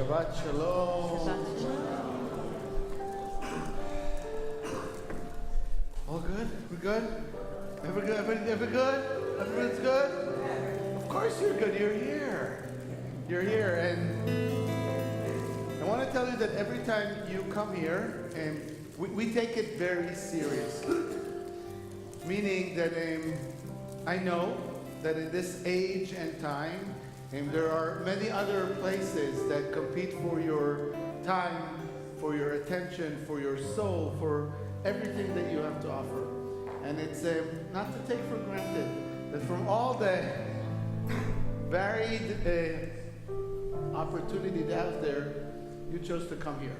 Shabbat Shalom. Shabbat Shalom. All good? We good? Every good? Every good? Everyone's good? Of course you're good. You're here. You're here. And I want to tell you that every time you come here, we take it very seriously. Meaning that I know that in this age and time, there are many other places that compete for your time, for your attention, for your soul, for everything that you have to offer. And it's not to take for granted that from all the varied opportunities out there, you chose to come here.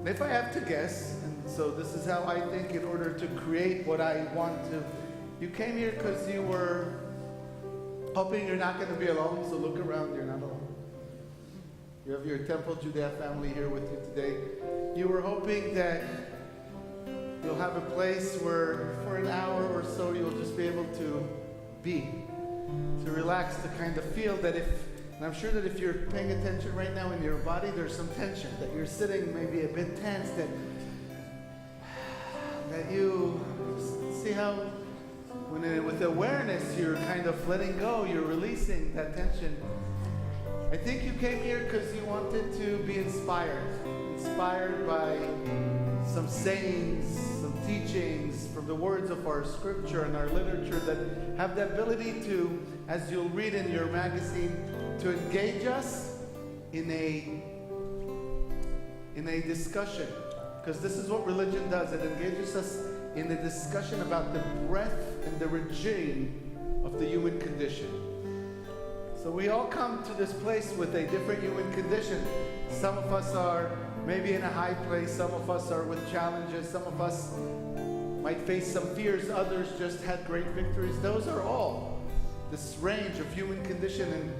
And if I have to guess, and so this is how I think in order to create what I want to, you came here because you were hoping you're not going to be alone, so look around, you're not alone. You have your Temple Judea family here with you today. You were hoping that you'll have a place where for an hour or so you'll just be able to be, to relax, to kind of feel that and I'm sure that if you're paying attention right now in your body, there's some tension, that you're sitting maybe a bit tense, that you see how with awareness, you're kind of letting go, you're releasing that tension. I think you came here because you wanted to be inspired by some sayings, some teachings from the words of our scripture and our literature that have the ability to, as you'll read in your magazine, to engage us in a discussion. Because this is what religion does. It engages us in a discussion about the breadth and the regime of the human condition. So we all come to this place with a different human condition. Some of us are maybe in a high place, some of us are with challenges, some of us might face some fears, others just had great victories. Those are all this range of human condition, and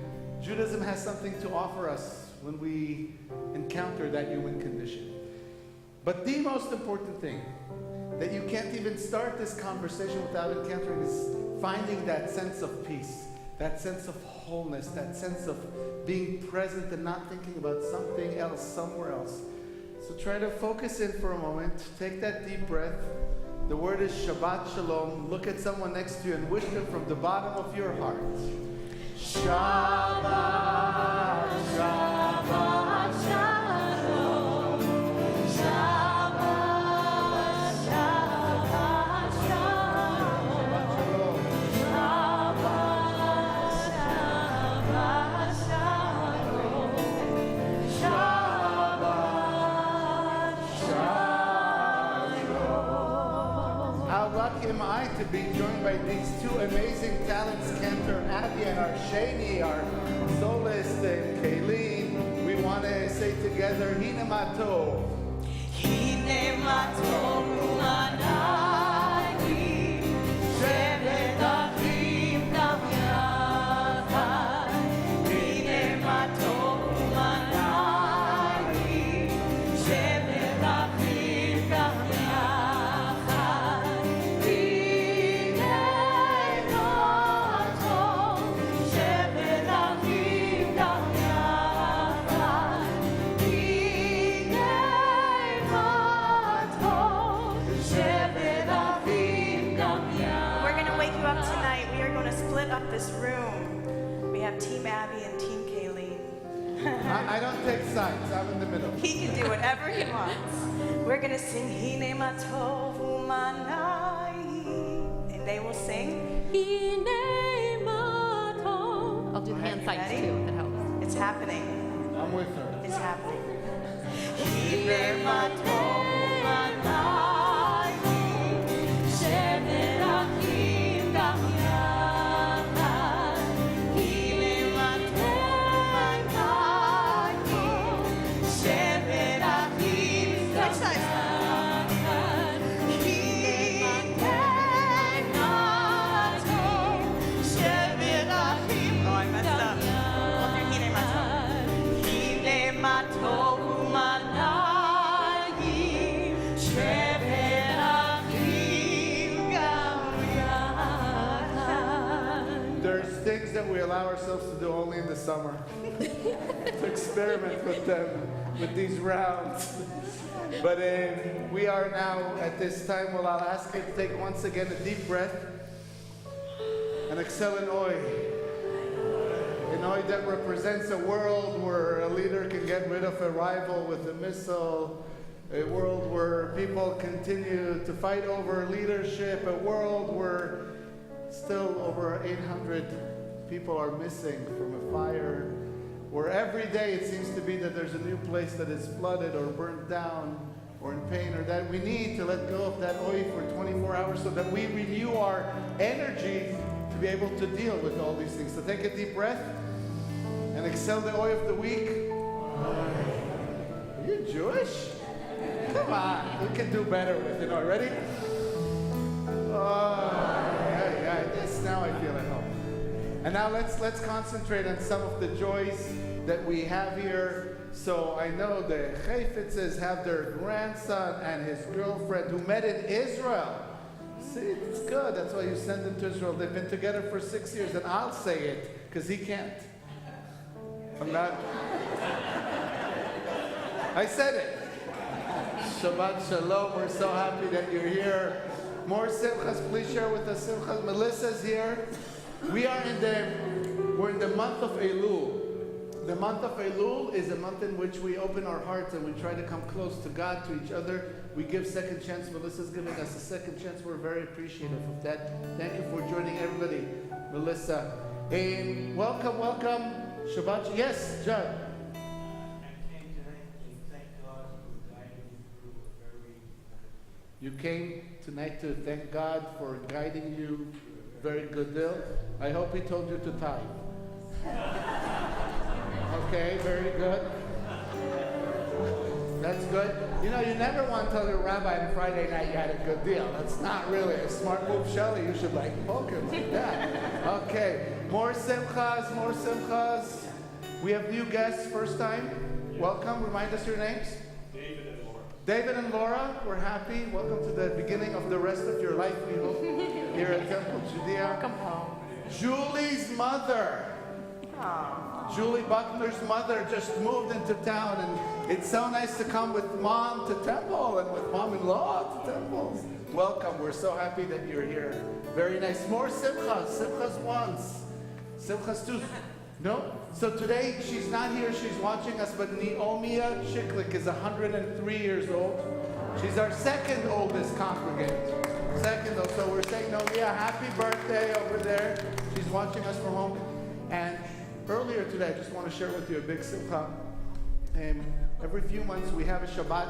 Judaism has something to offer us when we encounter that human condition. But the most important thing that you can't even start this conversation without encountering is finding that sense of peace, that sense of wholeness, that sense of being present and not thinking about something else, somewhere else. So try to focus in for a moment, take that deep breath. The word is Shabbat Shalom. Look at someone next to you and wish them from the bottom of your heart. Shabbat, Shabbat, Shalom. Shabbat, Shabbat, Shalom. Shabbat, Shabbat, Shalom. Shabbat, Shalom. How lucky am I to be joined by these two amazing talents, Cantor Abby and our Shani, our soloist Kayleen. We want to say together, Hine Matov. Hine Matov Umanai, Shevet Achim Gam Yachad. Hine Matov Umanai, Shevet Achim Gam Yachad. Hine Matov, Shevet Achim Gam Yachad. Hine Matov, Shevet Achim Gam Yachad. We're going to wake you up tonight. We are going to split up this room. We have Team Abby and Team Kayleen. I don't take sides, I'm in the middle. He can do whatever he wants. We're going to sing Hine Matov Umanai. And they will sing Hine Matov. I'll do hand signs Ready? too, if it helps. It's happening. I'm with her. It's happening. Hine Matov Umanai, Shevet Achim Gam Yachad. Hine Matov Umanai, Shevet Achim Gam Switch sides. Yachad. Hine Matov, Shevet Achim Oh, I messed Gam up. We'll do Hine Matov. Hine Matov Umanai, Shevet Achim Gam Yachad. There's things that we allow ourselves to do only in the summer. To experiment with them, with these rounds. But we are now at this time. Well, I'll ask you to take once again a deep breath and exhale an oi. An oi that represents a world where a leader can get rid of a rival with a missile. A world where people continue to fight over leadership. A world where still over 800 people are missing from a fire. Where every day it seems to be that there's a new place that is flooded or burnt down or in pain, or that we need to let go of that oi for 24 hours so that we renew our energy to be able to deal with all these things. So take a deep breath and exhale the oi of the week. Are you Jewish? Come on, we can do better with it. Ready? Oh, yeah. This now I feel at home. And now let's concentrate on some of the joys that we have here. So I know the Chayfitzes have their grandson and his girlfriend who met in Israel. See, it's good. That's why you send them to Israel. They've been together for 6 years, and I'll say it because he can't. I'm not. I said it. Shabbat Shalom. We're so happy that you're here. More simchas, please share with us simchas. Melissa's here. We're in the month of Elul. The month of Elul is a month in which we open our hearts and we try to come close to God, to each other. We give second chance. Melissa's giving us a second chance. We're very appreciative of that. Thank you for joining everybody, Melissa. And welcome. Shabbat. Yes, Judd. You came tonight to thank God for guiding you. Very good deal. I hope he told you to tithe. Okay, very good. That's good. You know, you never want to tell your rabbi on Friday night you had a good deal. That's not really a smart move, Shelley. You should poke him like that. Okay, more simchas. We have new guests, first time. Welcome. Remind us your names. David and Laura, we're happy. Welcome to the beginning of the rest of your life, we hope, here at Temple Judea. Welcome home. Julie's mother. Aww. Julie Buckner's mother just moved into town, and it's so nice to come with mom to Temple and with mom-in-law to Temple. Welcome. We're so happy that you're here. Very nice. More simchas. Simchas once. Simchas two. No? So today, she's not here, she's watching us, but Neomia Chiklik is 103 years old. She's our second oldest congregant. So we're saying, Neomia, happy birthday over there. She's watching us from home. And earlier today, I just want to share with you a big simcha. Every few months, we have a Shabbat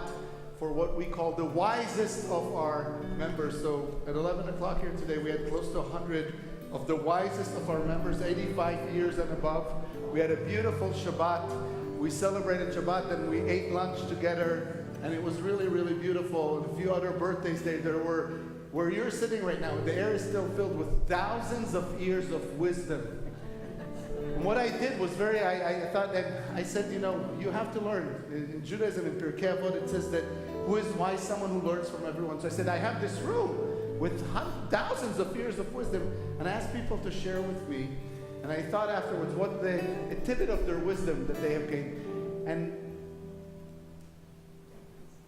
for what we call the wisest of our members. So at 11 o'clock here today, we had close to 100 of the wisest of our members, 85 years and above. We had a beautiful Shabbat. We celebrated Shabbat and we ate lunch together, and it was really, really beautiful. And a few other birthdays there were, where you're sitting right now, the air is still filled with thousands of years of wisdom. And what I did was I thought that, I said, you have to learn. In Judaism, in Pirkei Avot, it says that who is wise? Someone who learns from everyone. So I said, I have this room with thousands of years of wisdom, and I asked people to share with me, and I thought afterwards a tidbit of their wisdom that they have gained. And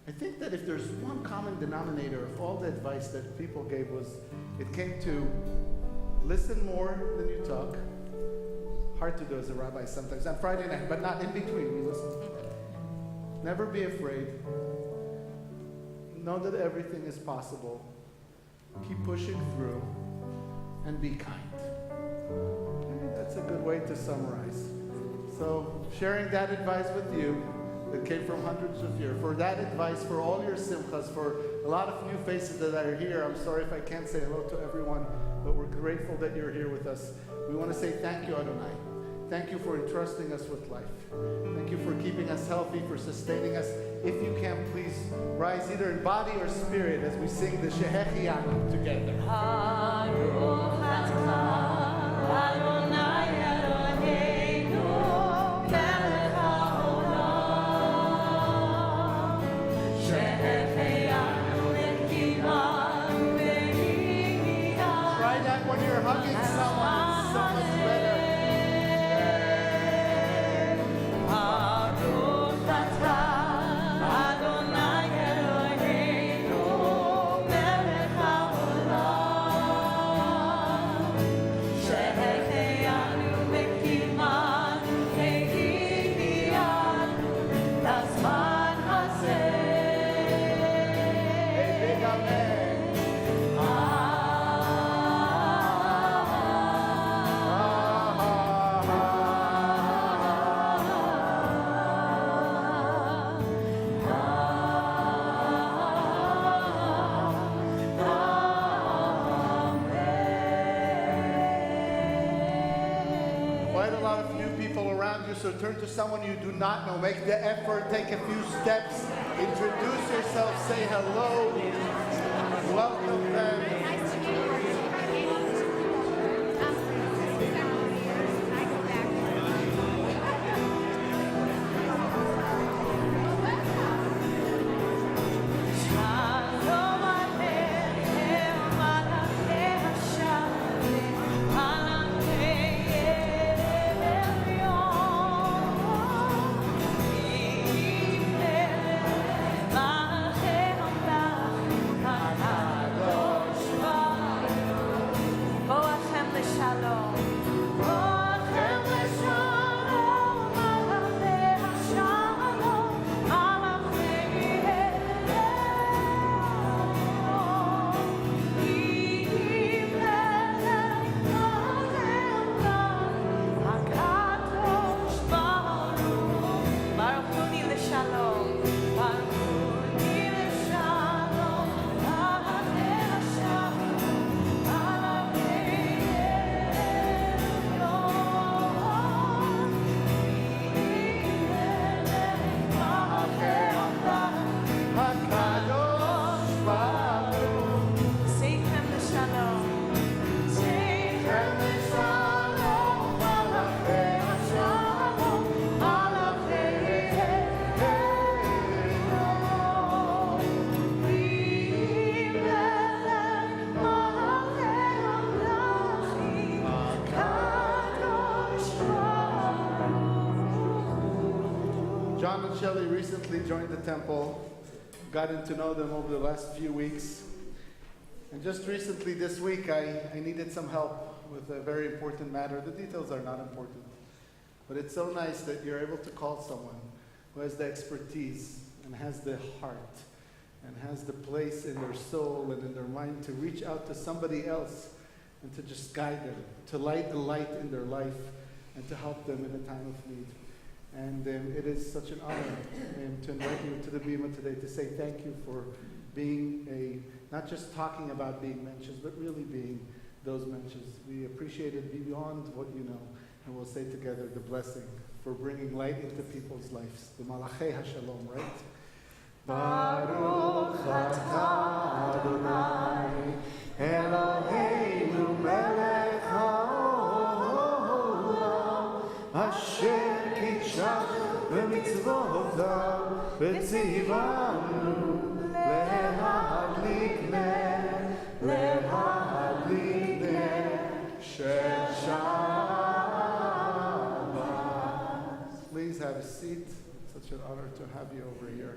I think that if there's one common denominator of all the advice that people gave it came to listen more than you talk. Hard to do as a rabbi sometimes, on Friday night, but not in between, we listen. Never be afraid. Know that everything is possible. Keep pushing through, and be kind. That's a good way to summarize. So, sharing that advice with you, that came from hundreds of years, for that advice, for all your simchas, for a lot of new faces that are here. I'm sorry if I can't say hello to everyone, but we're grateful that you're here with us. We want to say thank you, Adonai. Thank you for entrusting us with life. Thank you for keeping us healthy, for sustaining us. If you can, please rise either in body or spirit as we sing the Shehechianu together. Try that when you're hugging someone. It's so much better. you, so turn to someone you do not know. Make the effort, take a few steps, introduce yourself, say hello, welcome them. John and Shelley recently joined the temple, gotten to know them over the last few weeks. And just recently this week, I needed some help with a very important matter. The details are not important. But it's so nice that you're able to call someone who has the expertise and has the heart and has the place in their soul and in their mind to reach out to somebody else and to just guide them, to light a light in their life and to help them in a time of need. And it is such an honor to invite you to the Bima today to say thank you for being not just talking about being mensches, but really being those mensches. We appreciate it beyond what you know, and we'll say together the blessing for bringing light into people's lives. The Malachei HaShalom, right? Baruch atah Adonai Eloheinu melech haolam asher ומצוותיו וציוונו להדליק נר של שבת. Please have a seat. It's such an honor to have you over here.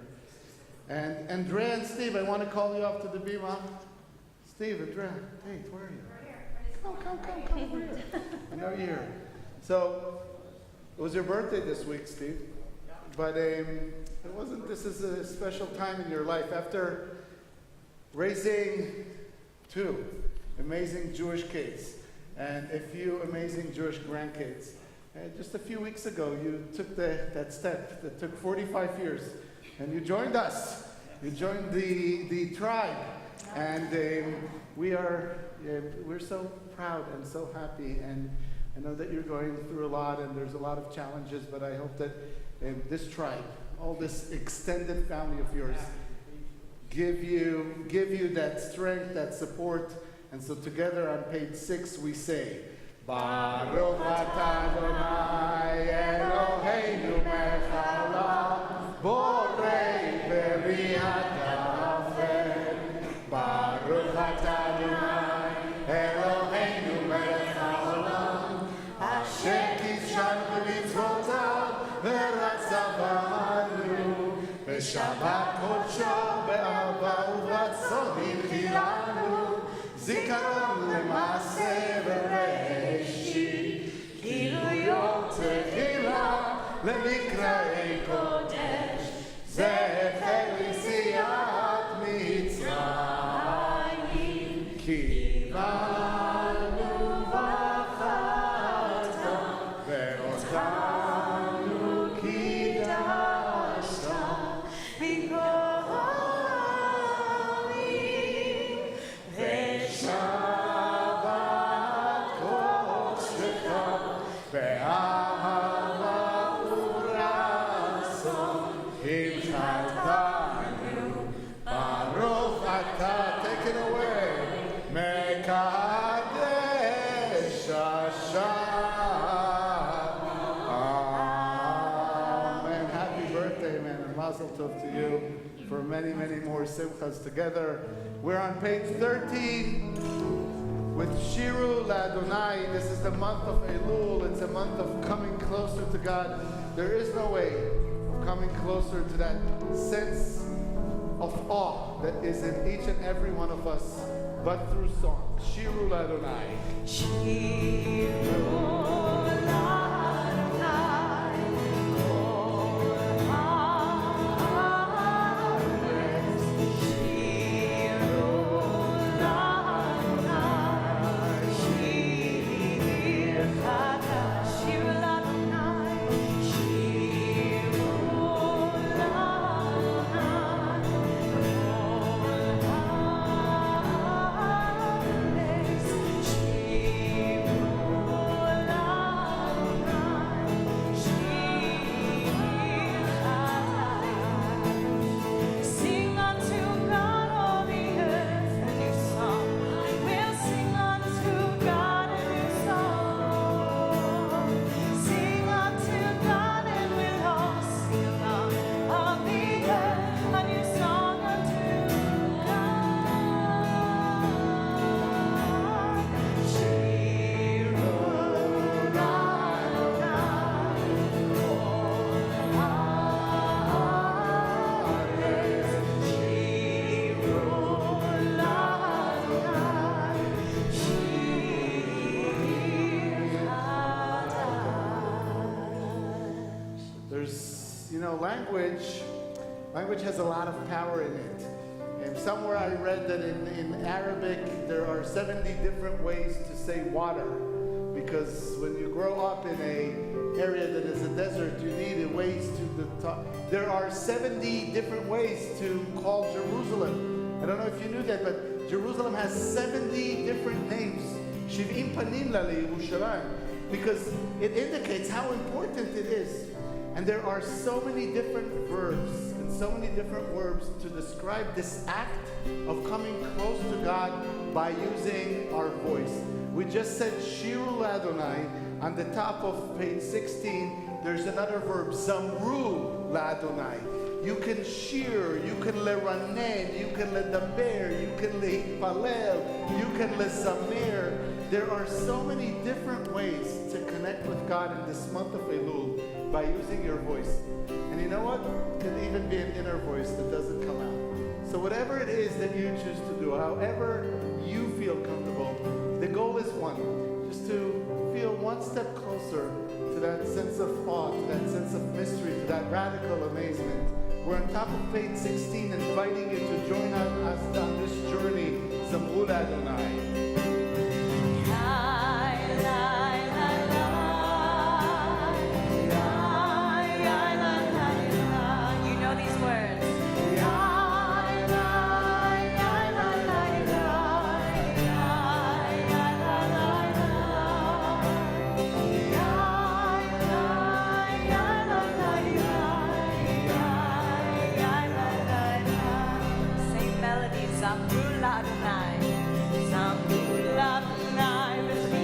And Andrea and Steve, I want to call you up to the Bima. Steve, Andrea, hey, where are you? Come over here. I know you're here. So, it was your birthday this week, Steve. But it wasn't. This is a special time in your life. After raising two amazing Jewish kids and a few amazing Jewish grandkids, just a few weeks ago, you took that step that took 45 years, and you joined us. You joined the tribe, and we're so proud and so happy. And I know that you're going through a lot, and there's a lot of challenges. But I hope that this tribe, all this extended family of yours, give you that strength, that support. And so together on page 6 we say, Baruch atah Adonai Eloheinu melech haolam borei beriat ha'afel. Baruch atah Adonai Eloheinu melech haolam asher kishanu b'mitzvotav ורצה בנו, בשבת קודשו באהבה וברצון הנחילנו, זיכרון למעשה בראשית, כאילו יום תחילה למקראי קודש, זכר ליציאת מצרים, קיבלנו בחרת ואותנו קידשת בגואלים ושבת קודשך באהבה Hilchatanu, Baruch Atah. Take it away. Mekadesh Hashem. Amen. Happy birthday, man, and Mazel Tov to you for many, many more simchas together. We're on page 13 with Shiru Ladonai. This is the month of Elul. It's a month of coming closer to God. There is no way of coming closer to that sense of awe that is in each and every one of us, but through song. Shiru Ladonai. Language has a lot of power in it. And somewhere I read that in Arabic there are 70 different ways to say water, because when you grow up in an area that is a desert, you need ways to the top. There are 70 different ways to call Jerusalem. I don't know if you knew that, but Jerusalem has 70 different names. Shiv'im panim la Yerushalayim, because it indicates how important it is. And there are so many different verbs and so many different words to describe this act of coming close to God by using our voice. We just said Shiru Ladonai. On the top of page 16, there's another verb, Zamru Ladonai. You can shear, you can leranen, you can ledaber, you can lehipalel, you can lezamer. There are so many different ways to connect with God in this month of Elul by using your voice. And you know what? It can even be an inner voice that doesn't come out. So whatever it is that you choose to do, however you feel comfortable, the goal is one, just to feel one step closer to that sense of awe, to that sense of mystery, to that radical amazement. We're on top of page 16, inviting you to join us on this journey, Zamru Ladonai. Zamru Ladonai, Zamru Ladonai.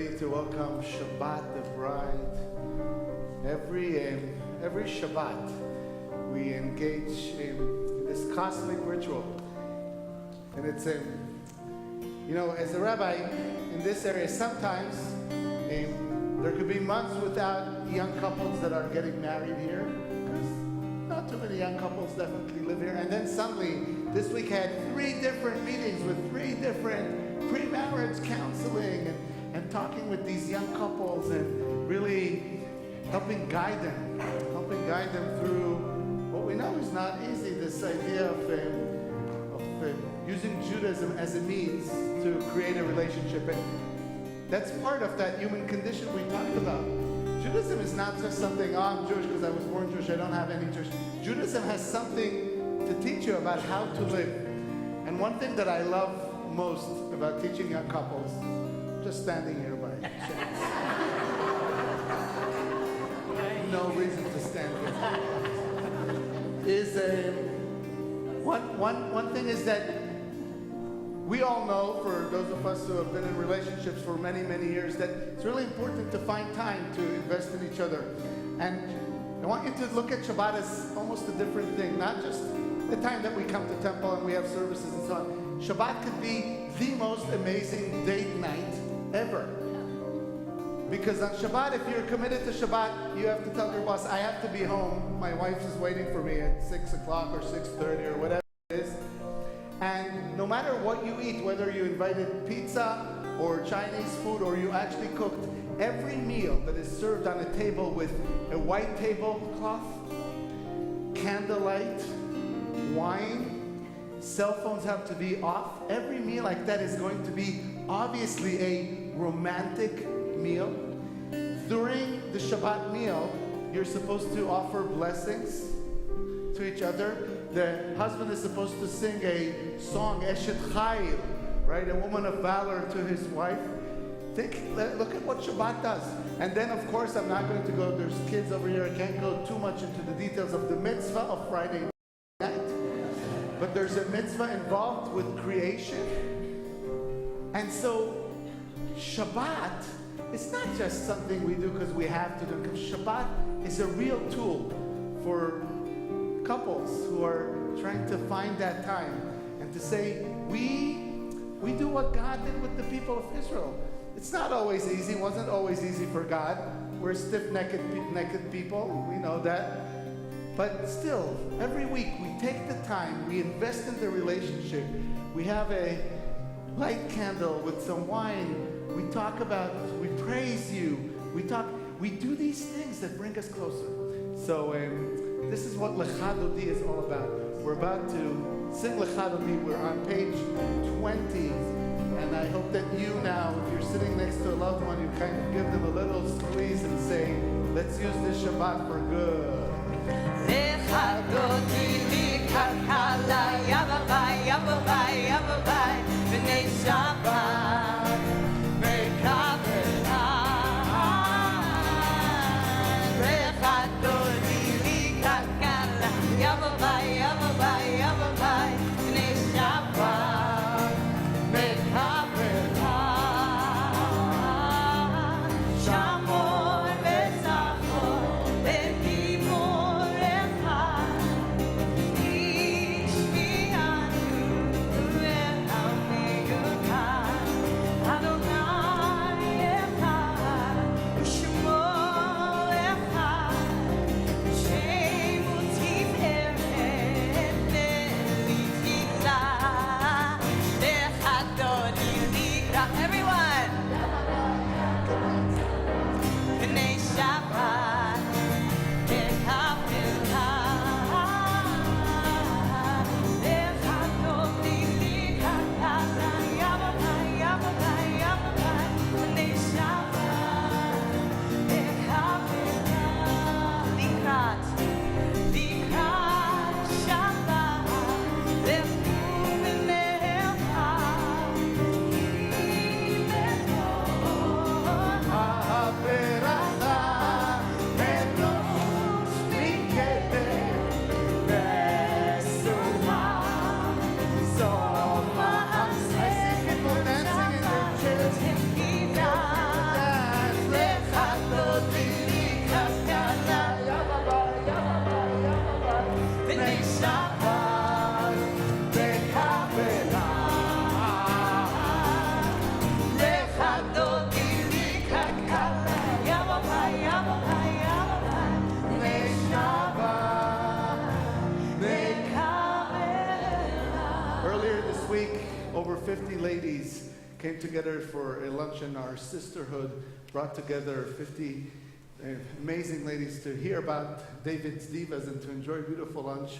ready to welcome Shabbat, the bride. Every Shabbat, we engage in this cosmic ritual. And it's as a rabbi in this area, sometimes there could be months without young couples that are getting married here, because not too many young couples definitely live here. And then suddenly, this week had 3 different meetings with 3 different pre-marriage counseling and talking with these young couples and really helping guide them through what we know is not easy, this idea of using Judaism as a means to create a relationship. And that's part of that human condition we talked about. Judaism is not just something, I'm Jewish because I was born Jewish, I don't have any Jewish. Judaism has something to teach you about how to live. And one thing that I love most about teaching young couples, just standing here by chance. No reason to stand here. Is one thing is that we all know, for those of us who have been in relationships for many, many years, that it's really important to find time to invest in each other. And I want you to look at Shabbat as almost a different thing, not just the time that we come to temple and we have services and so on. Shabbat could be the most amazing date night ever. Because on Shabbat, if you're committed to Shabbat, you have to tell your boss, I have to be home. My wife is waiting for me at 6 o'clock or 6:30 or whatever it is. And no matter what you eat, whether you invited pizza or Chinese food or you actually cooked, every meal that is served on a table with a white tablecloth, candlelight, wine, cell phones have to be off. Every meal like that is going to be obviously a romantic meal. During the Shabbat meal, you're supposed to offer blessings to each other. The husband is supposed to sing a song, Eshet Chayil, right? A woman of valor to his wife. Look at what Shabbat does. And then, of course, I'm not going to go, there's kids over here, I can't go too much into the details of the mitzvah of Friday night. But there's a mitzvah involved with creation. And so, Shabbat is not just something we do because we have to do. Because Shabbat is a real tool for couples who are trying to find that time and to say, we do what God did with the people of Israel. It's not always easy. It wasn't always easy for God. We're stiff-necked people. We know that. But still, every week we take the time, we invest in the relationship. We have a light candle with some wine. We talk about, we praise you. We do these things that bring us closer. So this is what Lecha Dodi is all about. We're about to sing Lecha Dodi. We're on page 20. And I hope that you now, if you're sitting next to a loved one, you kind of give them a little squeeze and say, let's use this Shabbat for good. Lecha Dodi Likakala Yavabai Yavabai Yavabai B'nei Shabbat week, over 50 ladies came together for a luncheon. Our sisterhood brought together 50 amazing ladies to hear about David's divas and to enjoy a beautiful lunch.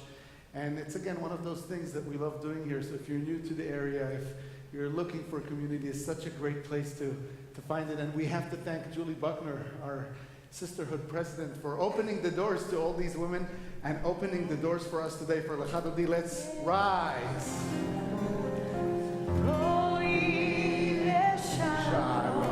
And it's again one of those things that we love doing here. So if you're new to the area, if you're looking for a community, it's such a great place to find it. And we have to thank Julie Buckner, our sisterhood president, for opening the doors to all these women and opening the doors for us today for Lechadodi. Let's rise. Shalom.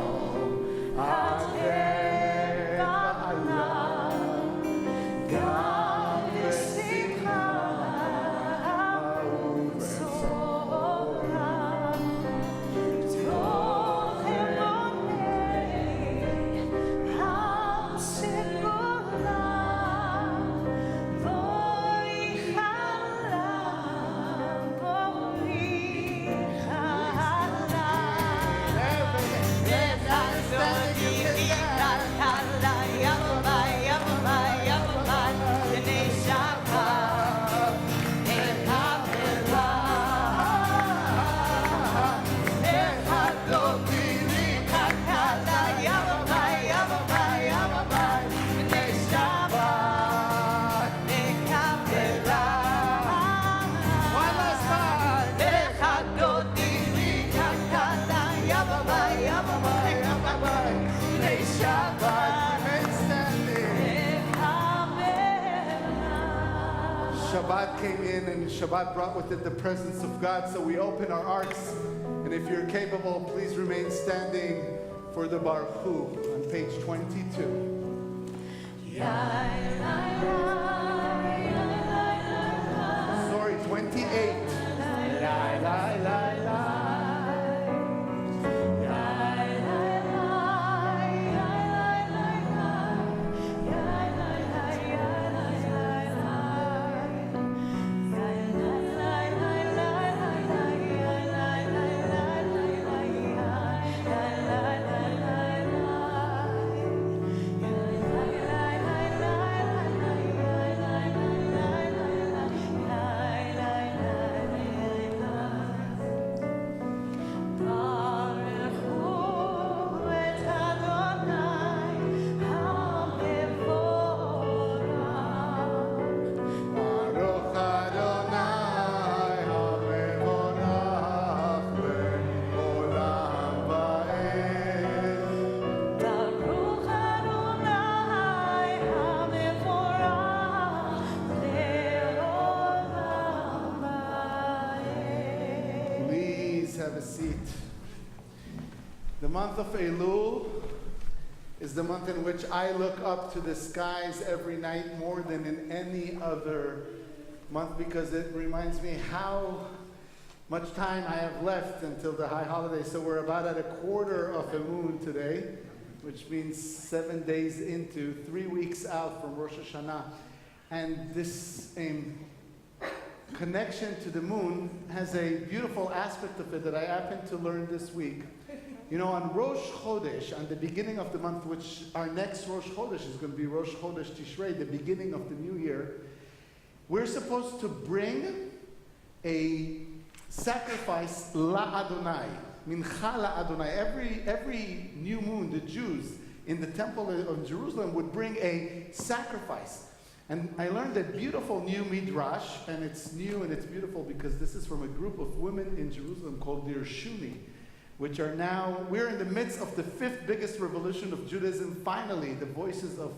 Shabbat came in and Shabbat brought with it the presence of God, so we open our hearts. And if you're capable, please remain standing for the Baruch Hu on page 22. Sorry, 28. Have a seat. The month of Elul is the month in which I look up to the skies every night more than in any other month, because it reminds me how much time I have left until the high holiday. So we're about at a quarter of a moon today, which means 7 days into, 3 weeks out from Rosh Hashanah. And this connection to the moon has a beautiful aspect of it that I happened to learn this week. You know, on Rosh Chodesh, on the beginning of the month, which our next Rosh Chodesh is going to be Rosh Chodesh Tishrei, the beginning of the new year, we're supposed to bring a sacrifice la Adonai, mincha la Adonai. Every new moon, the Jews in the Temple of Jerusalem would bring a sacrifice. And I learned that beautiful new midrash, and it's new and it's beautiful because this is from a group of women in Jerusalem called the Irshuni, which are now, we're in the midst of the 5th biggest revolution of Judaism. Finally, the voices of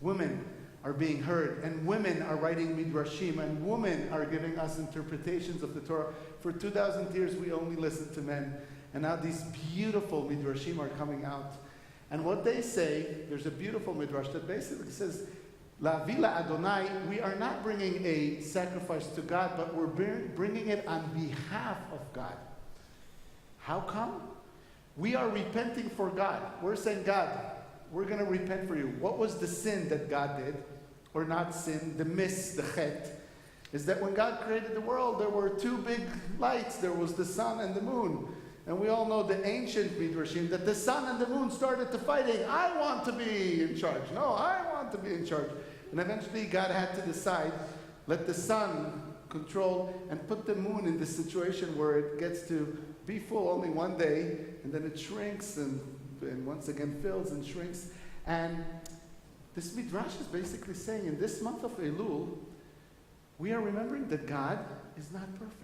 women are being heard, and women are writing midrashim, and women are giving us interpretations of the Torah. For 2,000 years, we only listened to men, and now these beautiful midrashim are coming out. And what they say, there's a beautiful midrash that basically says, La Vila Adonai, we are not bringing a sacrifice to God, but we're bringing it on behalf of God. How come? We are repenting for God. We're saying, God, we're going to repent for you. What was the sin that God did? Or not sin, the miss, the chet, is that when God created the world, there were 2 big lights. There was the sun and the moon. And we all know the ancient midrashim that the sun and the moon started to fighting. I want to be in charge. No, I want to be in charge. And eventually God had to decide, let the sun control and put the moon in this situation where it gets to be full only one day, and then it shrinks and once again fills and shrinks. And this Midrash is basically saying in this month of Elul, we are remembering that God is not perfect.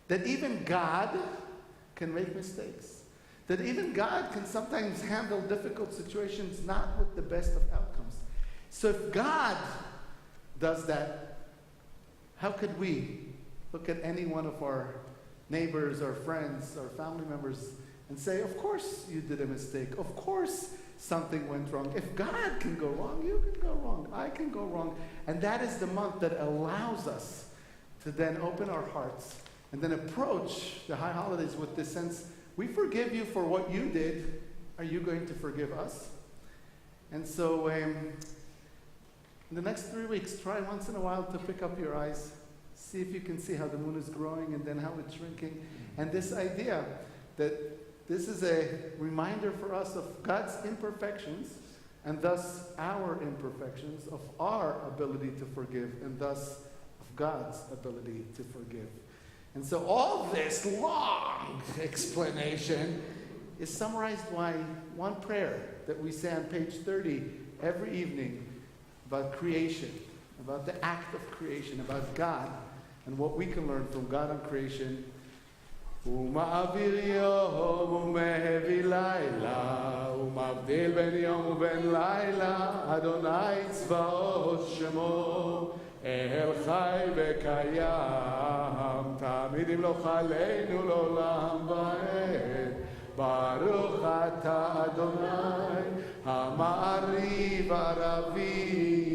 That even God can make mistakes. That even God can sometimes handle difficult situations not with the best of outcomes. So if God does that, how could we look at any one of our neighbors, our friends, our family members and say, of course you did a mistake. Of course something went wrong. If God can go wrong, you can go wrong. I can go wrong. And that is the month that allows us to then open our hearts and then approach the high holidays with this sense, we forgive you for what you did. Are you going to forgive us? And so in the next 3 weeks, try once in a while to pick up your eyes. See if you can see how the moon is growing and then how it's shrinking. And this idea that this is a reminder for us of God's imperfections and thus our imperfections, of our ability to forgive and thus of God's ability to forgive. And so all this long explanation is summarized by one prayer that we say on page 30 every evening about creation, about the act of creation, about God, and what we can learn from God on creation. ומעביר יום ומהביא לילה ומבדיל בין יום ובין לילה אדוני צבאות שמו אל חי וקיים תמיד ימלוך עלינו לעולם ועד ברוך אתה אדוני המעריב ערבים.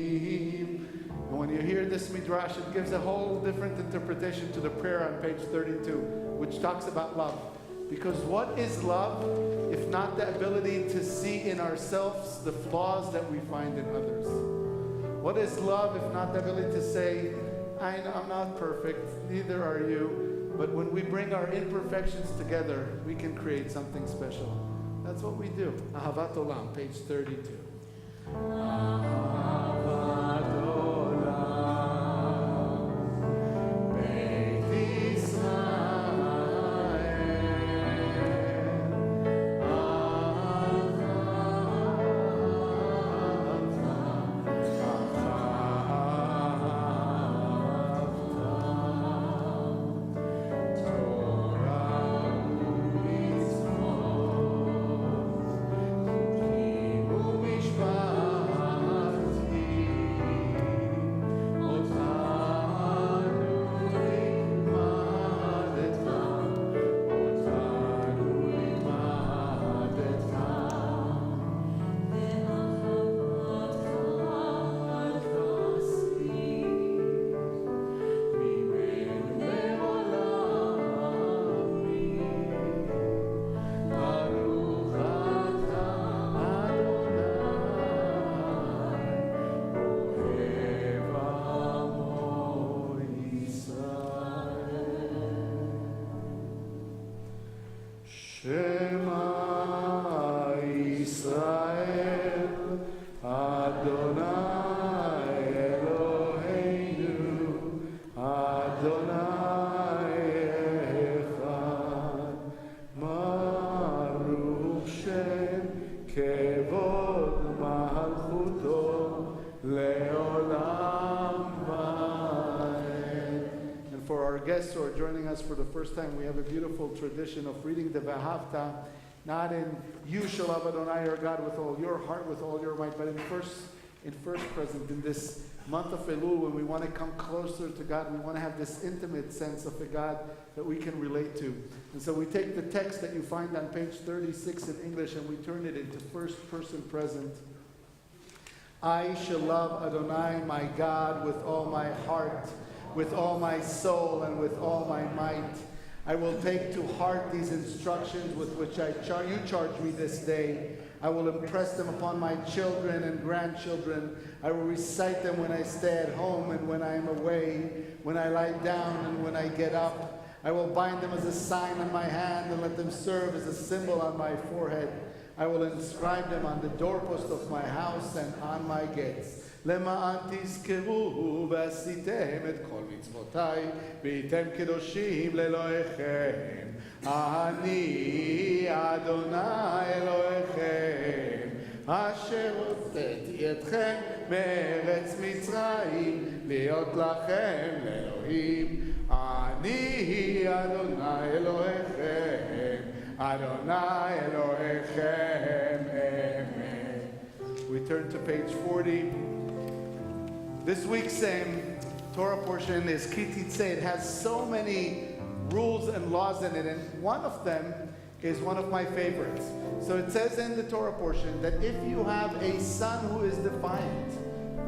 And when you hear this midrash, it gives a whole different interpretation to the prayer on page 32, which talks about love. Because what is love if not the ability to see in ourselves the flaws that we find in others? What is love if not the ability to say, I'm not perfect, neither are you, but when we bring our imperfections together, we can create something special. That's what we do. Ahavat Olam, page 32. Ahavat Olam, Beit guests who are joining us for the first time, we have a beautiful tradition of reading the Vahavta, not in you shall love Adonai your God with all your heart, with all your might, but in first present, in this month of Elul, when we want to come closer to God, we want to have this intimate sense of a God that we can relate to. And so we take the text that you find on page 36 in English and we turn it into first person present. I shall love Adonai my God with all my heart, with all my soul and with all my might. I will take to heart these instructions with which you charge me this day. I will impress them upon my children and grandchildren. I will recite them when I stay at home and when I am away, when I lie down and when I get up. I will bind them as a sign on my hand and let them serve as a symbol on my forehead. I will inscribe them on the doorpost of my house and on my gates. למען תזכרו ועשיתם את כל מצוותיי, והייתם קדושים לאלוהיכם. אני אדוני אלוהיכם, אשר הוצאתי אתכם מארץ מצרים, להיות לכם לאלוהים. אני אדוני אלוהיכם, אדוני אלוהיכם, amen. We turn to page 40. This week's Torah portion is Ki Titzeh. It has so many rules and laws in it, and one of them is one of my favorites. So it says in the Torah portion that if you have a son who is defiant,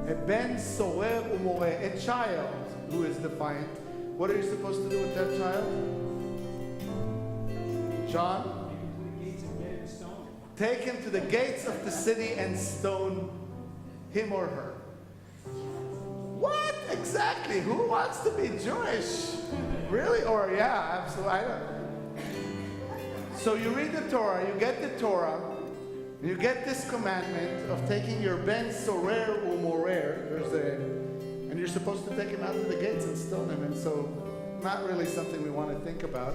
a ben sorer umoreh, a child who is defiant, what are you supposed to do with that child? John? Take him to the gates of the city and stone him or her. What exactly? Who wants to be Jewish? Really? Or yeah, absolutely. I don't. So you read the Torah, you get the Torah, you get this commandment of taking your ben sorer umorer. And you're supposed to take him out to the gates and stone him. And so, not really something we want to think about.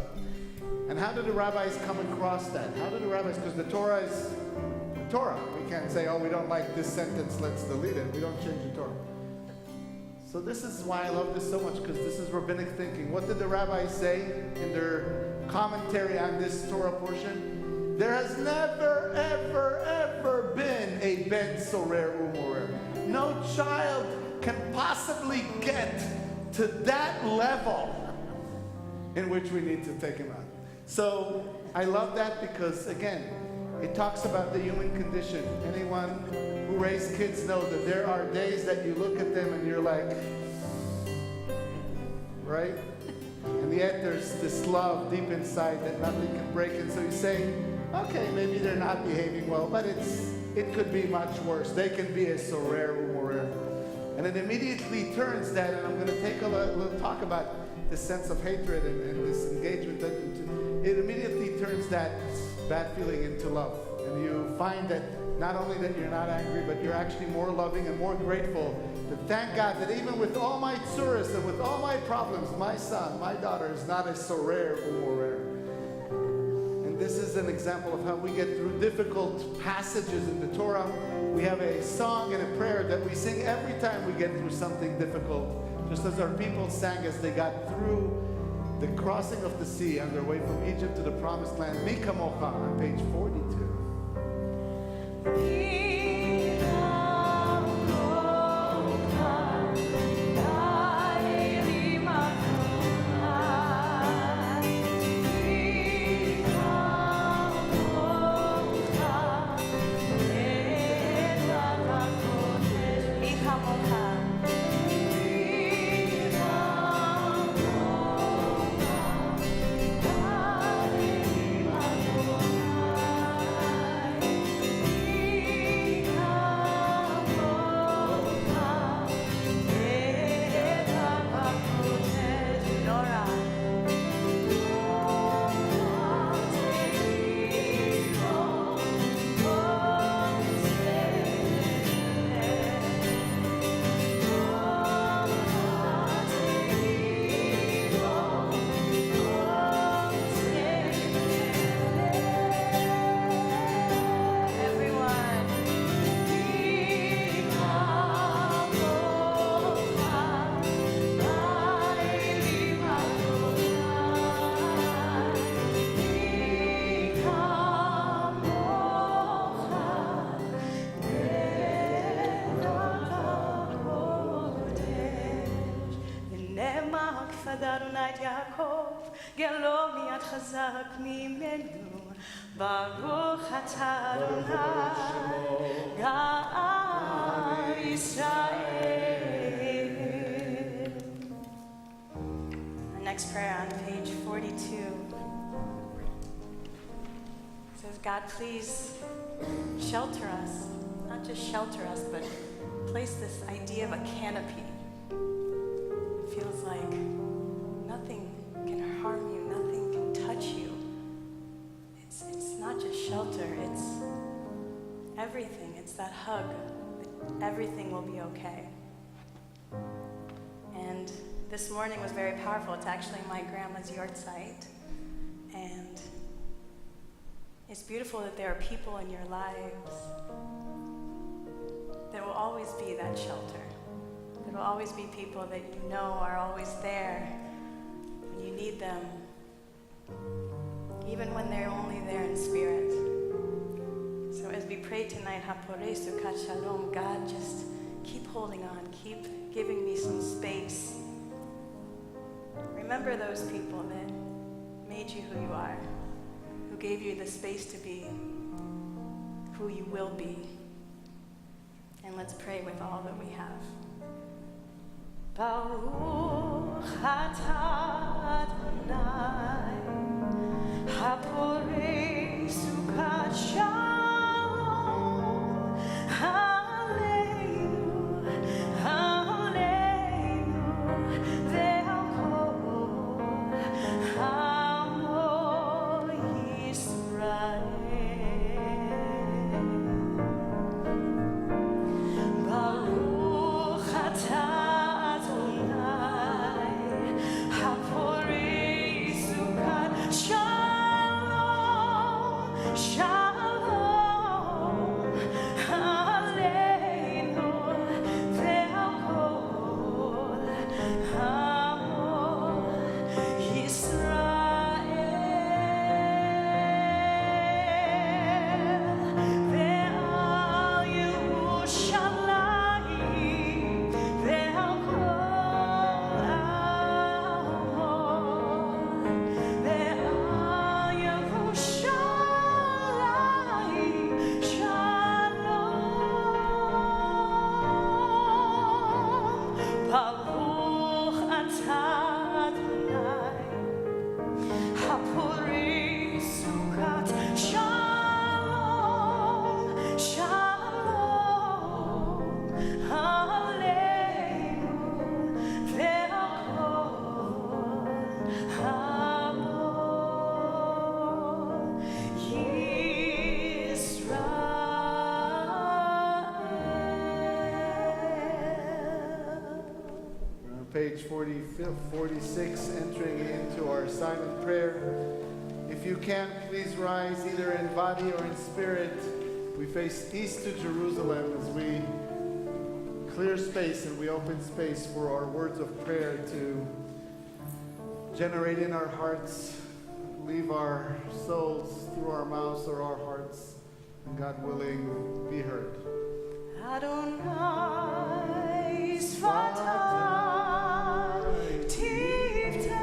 And how do the rabbis come across that? How do the rabbis, because the Torah is the Torah. We can't say, oh, we don't like this sentence, let's delete it. We don't change the Torah. So this is why I love this so much, because this is rabbinic thinking. What did the rabbis say in their commentary on this Torah portion? There has never, ever, ever been a ben sorer umorer. No child can possibly get to that level in which we need to take him out. So I love that because, again, it talks about the human condition. Anyone who raised kids know that there are days that you look at them and you're like, right? And yet there's this love deep inside that nothing can break. And so you say, okay, maybe they're not behaving well, but it could be much worse. They can be a sorer umorer. And it immediately turns that, and I'm going to take a little talk about this sense of hatred and this engagement. It immediately turns that bad feeling into love. And you find that not only that you're not angry, but you're actually more loving and more grateful to thank God that even with all my tzuras and with all my problems, my son, my daughter is not a sorer umorer. And this is an example of how we get through difficult passages in the Torah. We have a song and a prayer that we sing every time we get through something difficult. Just as our people sang as they got through the crossing of the sea on their way from Egypt to the promised land. Mi kamocha on page 42. גלו מיד חזק ממנו, ברוך אתה אדוני גאל ישראל. Our next prayer on page 42 says, God, please shelter us, not just shelter us, but place this idea of a canopy. It feels like nothing can harm you, nothing can touch you. It's not just shelter, it's everything. It's that hug that everything will be okay. And this morning was very powerful. It's actually my grandma's yard site. And it's beautiful that there are people in your lives that will always be that shelter. There will always be people that you know are always there when you need them, even when they're only there in spirit. So as we pray tonight, Hapore Sukat Shalom, God, just keep holding on, keep giving me some space. Remember those people that made you who you are, who gave you the space to be who you will be. And let's pray with all that we have. Baruch atah Adonai, haporei sukat shalom, aleinu, aleinu, ve'al kol amo Yisrael. Baruch atah Page 46, entering into our silent prayer. If you can, please rise either in body or in spirit. We face east to Jerusalem as we clear space and we open space for our words of prayer to generate in our hearts, leave our souls through our mouths or our hearts, and God willing, be heard. Adonai Sfatai Tiftach,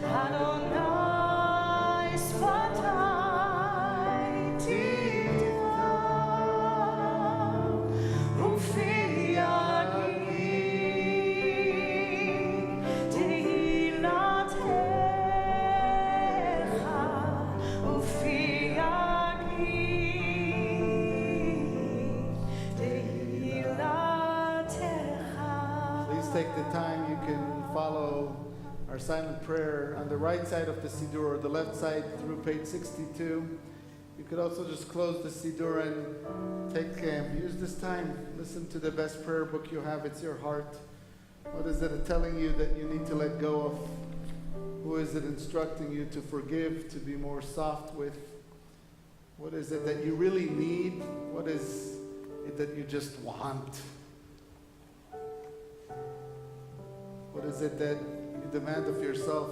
Adonai Sfatai Tiftach, Ufi Yagi Tehilatecha, Ufi Take the time, you can follow our silent prayer on the right side of the Siddur or the left side through page 62. You could also just close the Siddur and use this time. Listen to the best prayer book you have. It's your heart. What is it telling you that you need to let go of? Who is it instructing you to forgive, to be more soft with? What is it that you really need? What is it that you just want? What is it that you demand of yourself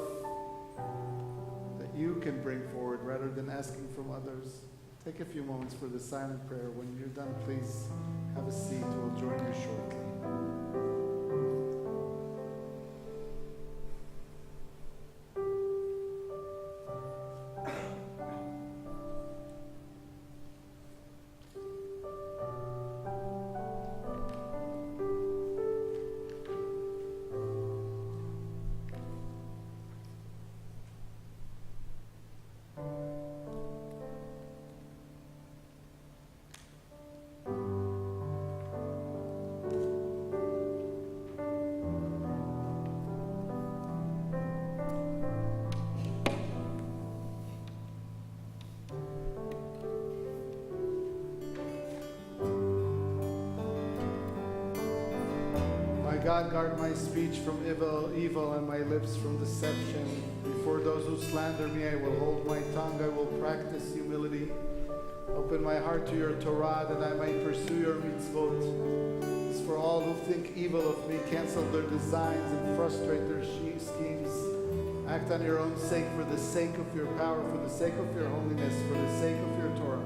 that you can bring forward rather than asking from others? Take a few moments for the silent prayer. When you're done, please have a seat. We'll join you shortly. God, guard my speech from evil and my lips from deception. Before those who slander me, I will hold my tongue. I will practice humility. Open my heart to your Torah that I might pursue your mitzvot. As for all who think evil of me, cancel their designs and frustrate their schemes. Act on your own sake, for the sake of your power, for the sake of your holiness, for the sake of your Torah,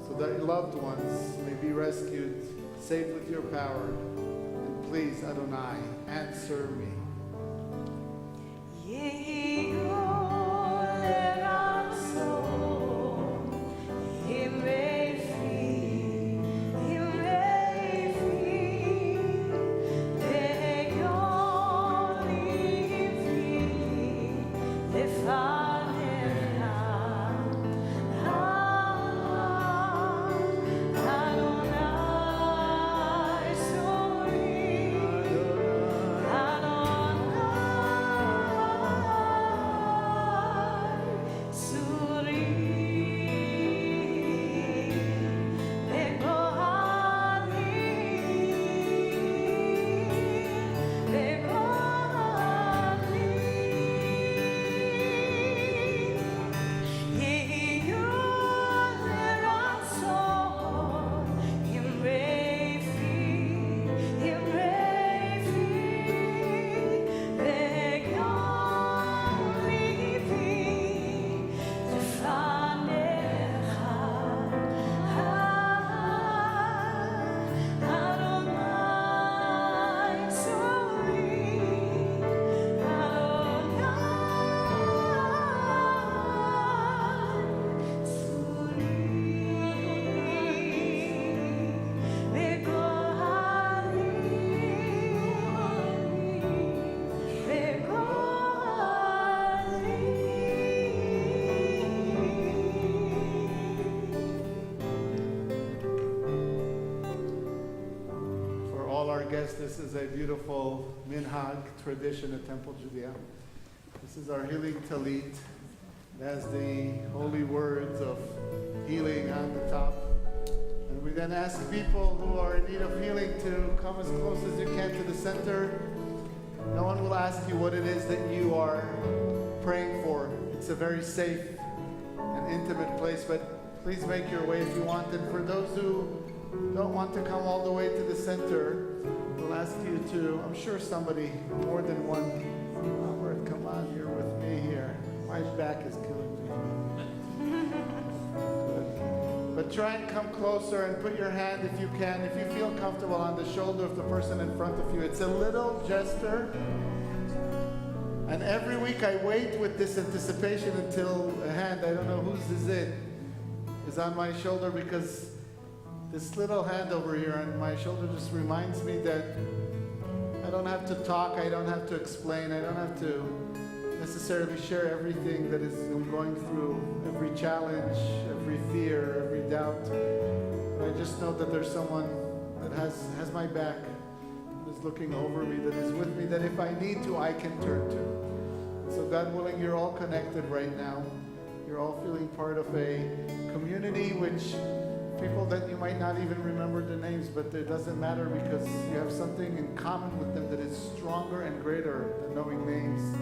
so that your loved ones may be rescued, saved with your power. And please, Adonai, answer me. This is a beautiful minhag tradition at Temple Judea. This is our healing talit. It has the holy words of healing on the top. And we then ask people who are in need of healing to come as close as you can to the center. No one will ask you what it is that you are praying for. It's a very safe and intimate place, but please make your way if you want. And for those who don't want to come all the way to the center, we'll ask you to, I'm sure somebody, more than one, Robert, come on, you're with me here. My back is killing me. Good. But try and come closer and put your hand, if you can, if you feel comfortable, on the shoulder of the person in front of you. It's a little gesture. And every week I wait with this anticipation until a hand, I don't know whose is on my shoulder, because this little hand over here on my shoulder just reminds me that I don't have to talk, I don't have to explain, I don't have to necessarily share everything that I'm going through, every challenge, every fear, every doubt. But I just know that there's someone that has my back, that is looking over me, that is with me, that if I need to, I can turn to. So God willing, you're all connected right now. You're all feeling part of a community which people that you might not even remember the names, but it doesn't matter, because you have something in common with them that is stronger and greater than knowing names.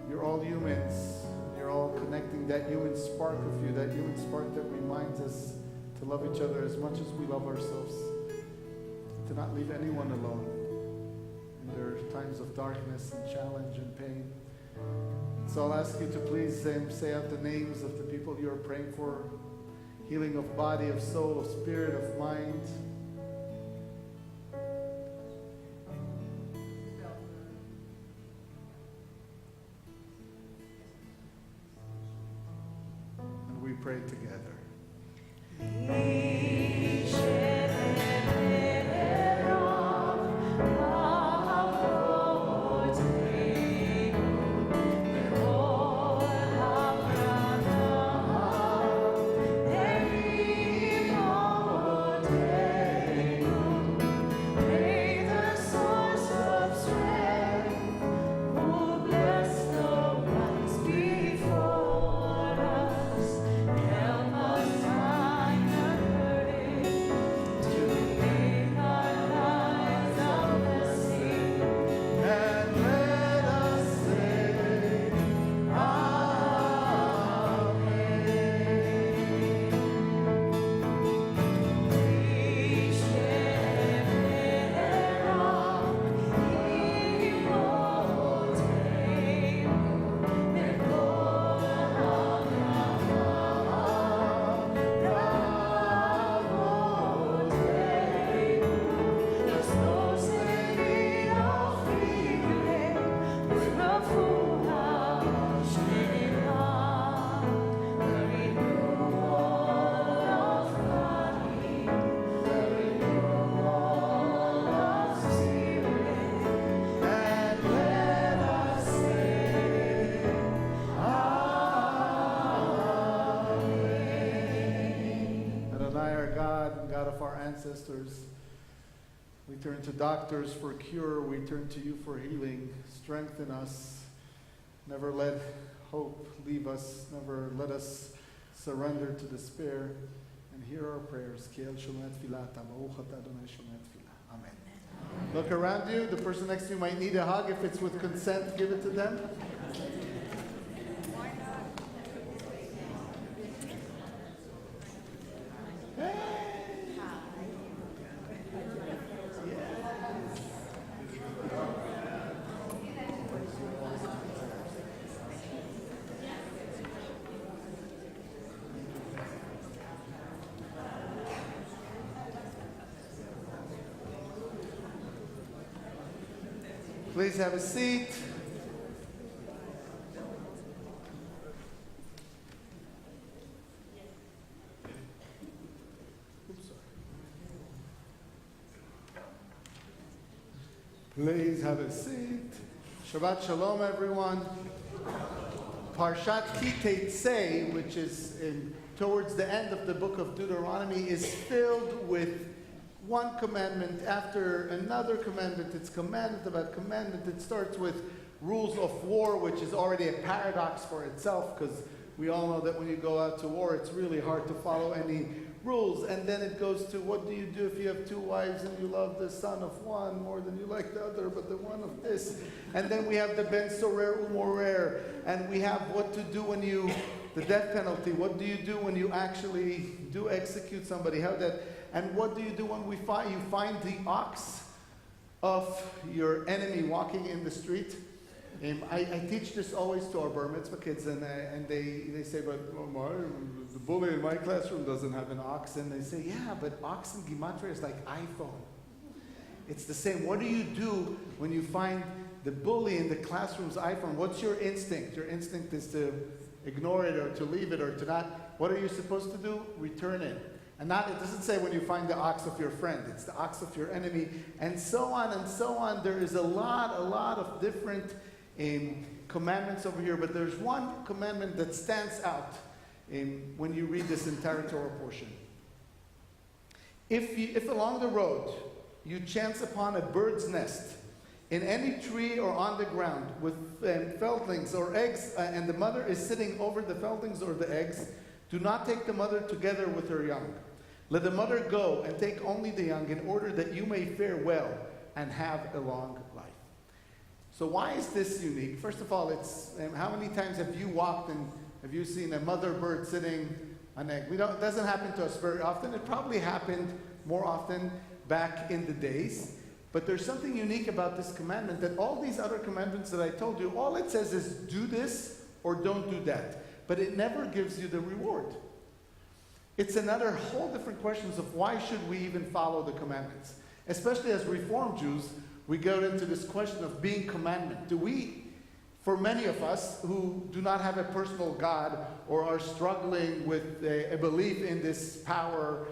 You're all humans. You're all connecting that human spark of you, that human spark that reminds us to love each other as much as we love ourselves, to not leave anyone alone. And there are times of darkness and challenge and pain. So I'll ask you to please say out the names of the people you are praying for. Healing of body, of soul, of spirit, of mind. And we pray together. Yeah. our ancestors. We turn to doctors for cure. We turn to you for healing. Strengthen us. Never let hope leave us. Never let us surrender to despair. And hear our prayers. Amen. Look around you. The person next to you might need a hug. If it's with consent, give it to them. Please have a seat. Please have a seat. Shabbat Shalom, everyone. Parshat Ki Teitzei, which is towards the end of the book of Deuteronomy, is filled with one commandment after another commandment. It's commandment about commandment. It starts with rules of war, which is already a paradox for itself, because we all know that when you go out to war, it's really hard to follow any rules. And then it goes to, what do you do if you have two wives and you love the son of one more than you like the other, but the one of this? And then we have the ben sorer umorer, and we have what to do when you, the death penalty. What do you do when you actually do execute somebody? How that? And what do you do when you find the ox of your enemy walking in the street? I teach this always to our bar mitzvah kids, and they say, but the bully in my classroom doesn't have an ox. And they say, yeah, but ox in Gematria is like iPhone. It's the same. What do you do when you find the bully in the classroom's iPhone? What's your instinct? Your instinct is to ignore it or to leave it or to not. What are you supposed to do? Return it. And not, it doesn't say when you find the ox of your friend, it's the ox of your enemy, and so on and so on. There is a lot of different commandments over here, but there's one commandment that stands out when you read this entire Torah portion. If along the road you chance upon a bird's nest in any tree or on the ground with feldlings or eggs, and the mother is sitting over the feldlings or the eggs, do not take the mother together with her young. Let the mother go and take only the young, in order that you may fare well and have a long life. So why is this unique? First of all, it's how many times have you walked and have you seen a mother bird sitting on an egg? It doesn't happen to us very often. It probably happened more often back in the days. But there's something unique about this commandment, that all these other commandments that I told you, all it says is do this or don't do that. But it never gives you the reward. It's another whole different questions of why should we even follow the commandments. Especially as Reformed Jews, we go into this question of being commandment. Do we, for many of us who do not have a personal God or are struggling with a belief in this power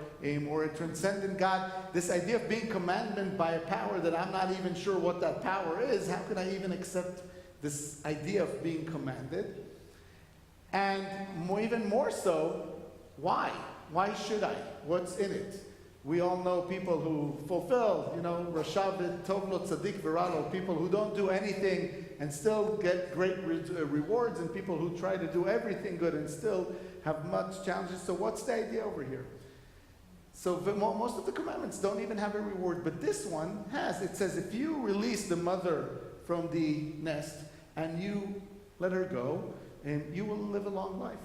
or a transcendent God, this idea of being commandment by a power that I'm not even sure what that power is, how can I even accept this idea of being commanded? And even more so, why? Why should I? What's in it? We all know people who fulfill, Rashav Tov Lo Tzadik Viralo, people who don't do anything and still get great rewards, and people who try to do everything good and still have much challenges. So what's the idea over here? So most of the commandments don't even have a reward, but this one has. It says if you release the mother from the nest and you let her go, you will live a long life.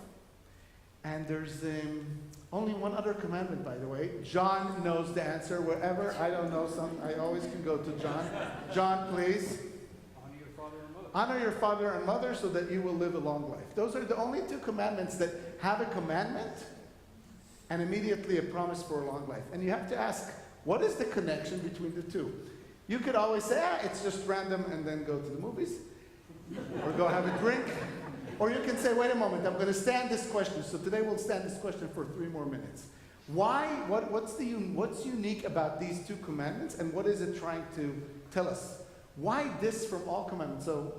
And there's only one other commandment, by the way. John knows the answer. Wherever I don't know I always can go to John. John, please. Honor your father and mother. Honor your father and mother so that you will live a long life. Those are the only two commandments that have a commandment and immediately a promise for a long life. And you have to ask, what is the connection between the two? You could always say, it's just random, and then go to the movies or go have a drink. Or you can say, wait a moment, I'm going to stand this question. So today we'll stand this question for 3 more minutes. Why? What's unique about these two commandments, and what is it trying to tell us? Why this from all commandments? So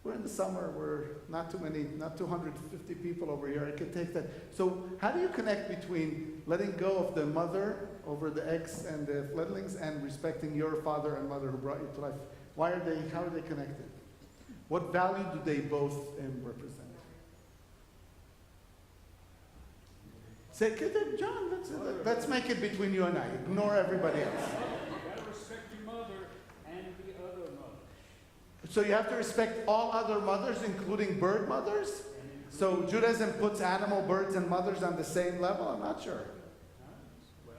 We're in the summer. We're not too many, not 250 people over here. I could take that. So how do you connect between letting go of the mother over the eggs and the fledglings and respecting your father and mother who brought you to life? How are they connected? What value do they both represent? Say, John, let's make it between you and I. Ignore everybody else. You gotta respect your mother and the other mother. So you have to respect all other mothers, including bird mothers? So Judaism puts animal, birds, and mothers on the same level? I'm not sure. Well,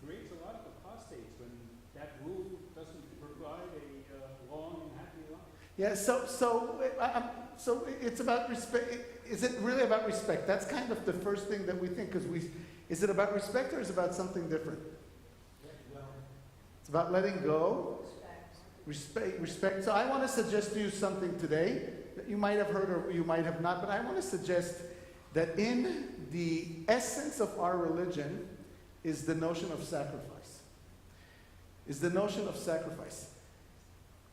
creates a lot of apostates when that rule doesn't provide a long and happy life. Yeah, so it's about respect. Is it really about respect? That's kind of the first thing that we think, because is it about respect or is it about something different? It's about letting go. Respect. So I want to suggest to you something today that you might have heard or you might have not, but I want to suggest that in the essence of our religion is the notion of sacrifice.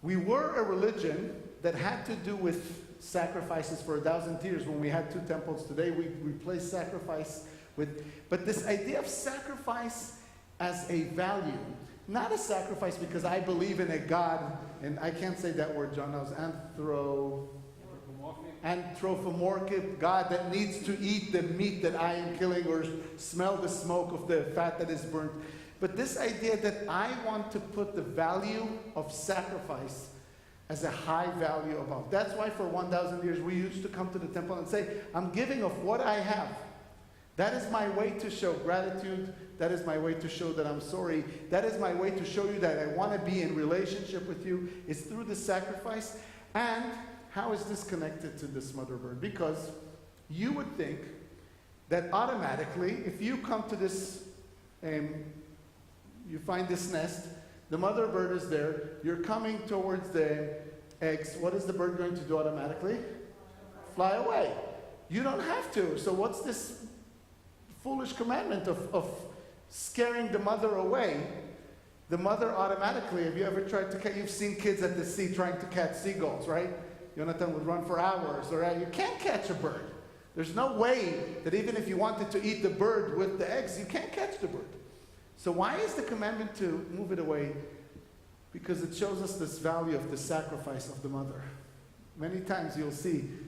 We were a religion that had to do with sacrifices for 1,000 years. When we had 2 temples today, we replaced sacrifice with, but this idea of sacrifice as a value, not a sacrifice because I believe in a God, and I can't say that word, John, I was anthropomorphic God that needs to eat the meat that I am killing or smell the smoke of the fat that is burnt. But this idea that I want to put the value of sacrifice as a high value above. That's why for 1,000 years we used to come to the temple and say, I'm giving of what I have. That is my way to show gratitude. That is my way to show that I'm sorry. That is my way to show you that I want to be in relationship with you. It's through the sacrifice. And how is this connected to this mother bird? Because you would think that automatically, if you come to this, you find this nest, the mother bird is there, you're coming towards the eggs, what is the bird going to do automatically? Fly away. You don't have to. So what's this foolish commandment of scaring the mother away? The mother automatically, have you ever tried to catch, you've seen kids at the sea trying to catch seagulls, right? Jonathan would run for hours, all right? You can't catch a bird. There's no way that even if you wanted to eat the bird with the eggs, you can't catch the bird. So why is the commandment to move it away? Because it shows us this value of the sacrifice of the mother. Many times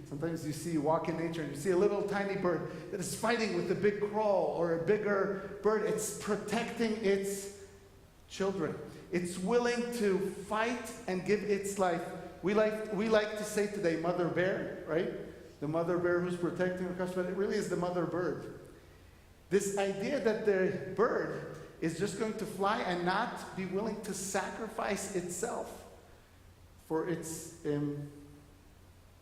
sometimes you see, you walk in nature and you see a little tiny bird that is fighting with a big crow or a bigger bird. It's protecting its children. It's willing to fight and give its life. We like to say today, mother bear, right? The mother bear who's protecting her cubs, but it really is the mother bird. This idea that the bird is just going to fly and not be willing to sacrifice itself for its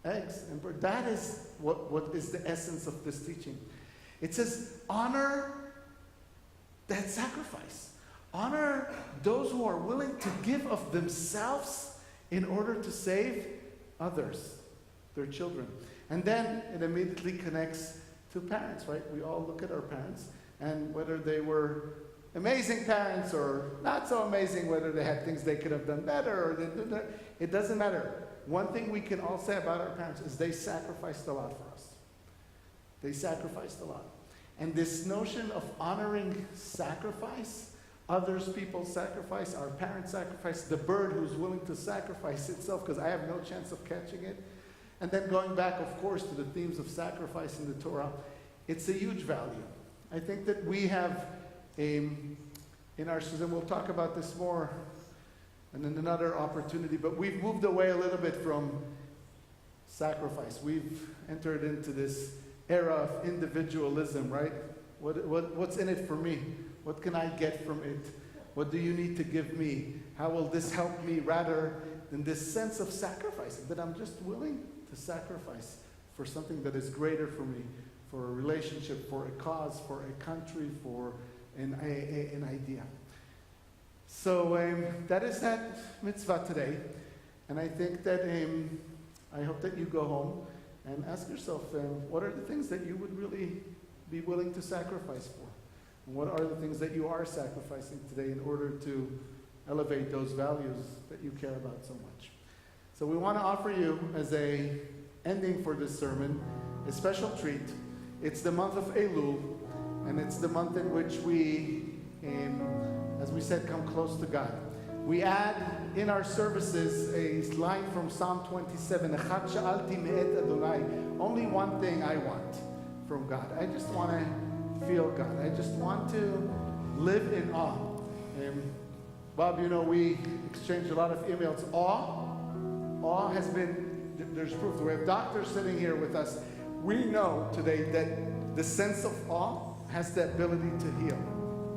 eggs and bird. That is what is the essence of this teaching. It says, honor that sacrifice. Honor those who are willing to give of themselves in order to save others, their children. And then it immediately connects to parents, right? We all look at our parents, and whether they were amazing parents or not so amazing, whether they had things they could have done better or it doesn't matter. One thing we can all say about our parents is they sacrificed a lot for us. They sacrificed a lot. And this notion of honoring sacrifice, others people sacrifice, our parents sacrifice, the bird who's willing to sacrifice itself because I have no chance of catching it. And then going back, of course, to the themes of sacrifice in the Torah, it's a huge value. I think that we have in our system, we'll talk about this more and in another opportunity, but we've moved away a little bit from sacrifice. We've entered into this era of individualism, right? What's in it for me? What can I get from it? What do you need to give me? How will this help me? Rather than this sense of sacrificing, that I'm just willing to sacrifice for something that is greater for me, for a relationship, for a cause, for a country, for an idea. So that is that mitzvah today. And I think that I hope that you go home and ask yourself, what are the things that you would really be willing to sacrifice for? And what are the things that you are sacrificing today in order to elevate those values that you care about so much? So we want to offer you, as a ending for this sermon, a special treat. It's the month of Elul, and it's the month in which we, as we said, come close to God. We add in our services a line from Psalm 27, "Echad sha'alti me'et Adonai." Only one thing I want from God. I just want to feel God. I just want to live in awe. Bob, you know, we exchanged a lot of emails. Awe has been, there's proof. We have doctors sitting here with us. We know today that the sense of awe has the ability to heal.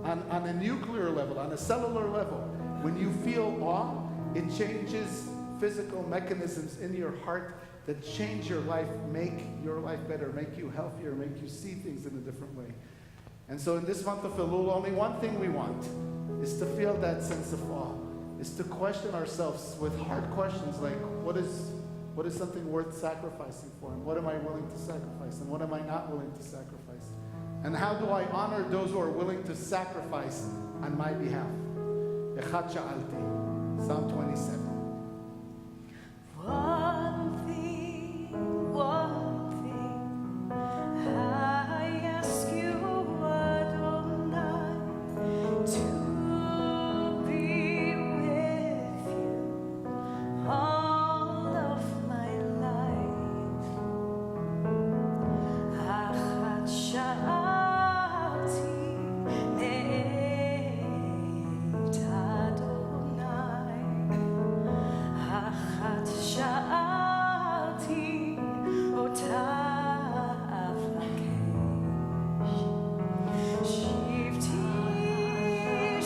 On a nuclear level, on a cellular level, when you feel awe, it changes physical mechanisms in your heart that change your life, make your life better, make you healthier, make you see things in a different way. And so in this month of Elul, only one thing we want is to feel that sense of awe, is to question ourselves with hard questions like, what is something worth sacrificing for? And what am I willing to sacrifice? And what am I not willing to sacrifice? And how do I honor those who are willing to sacrifice on my behalf? Echad sha'alti, Psalm 27. One thing, I ask you, Adonai, to be with you all of my life. Achat sha'alti me'et Adonai. Achat sha'alti otav lakesh. Shivti,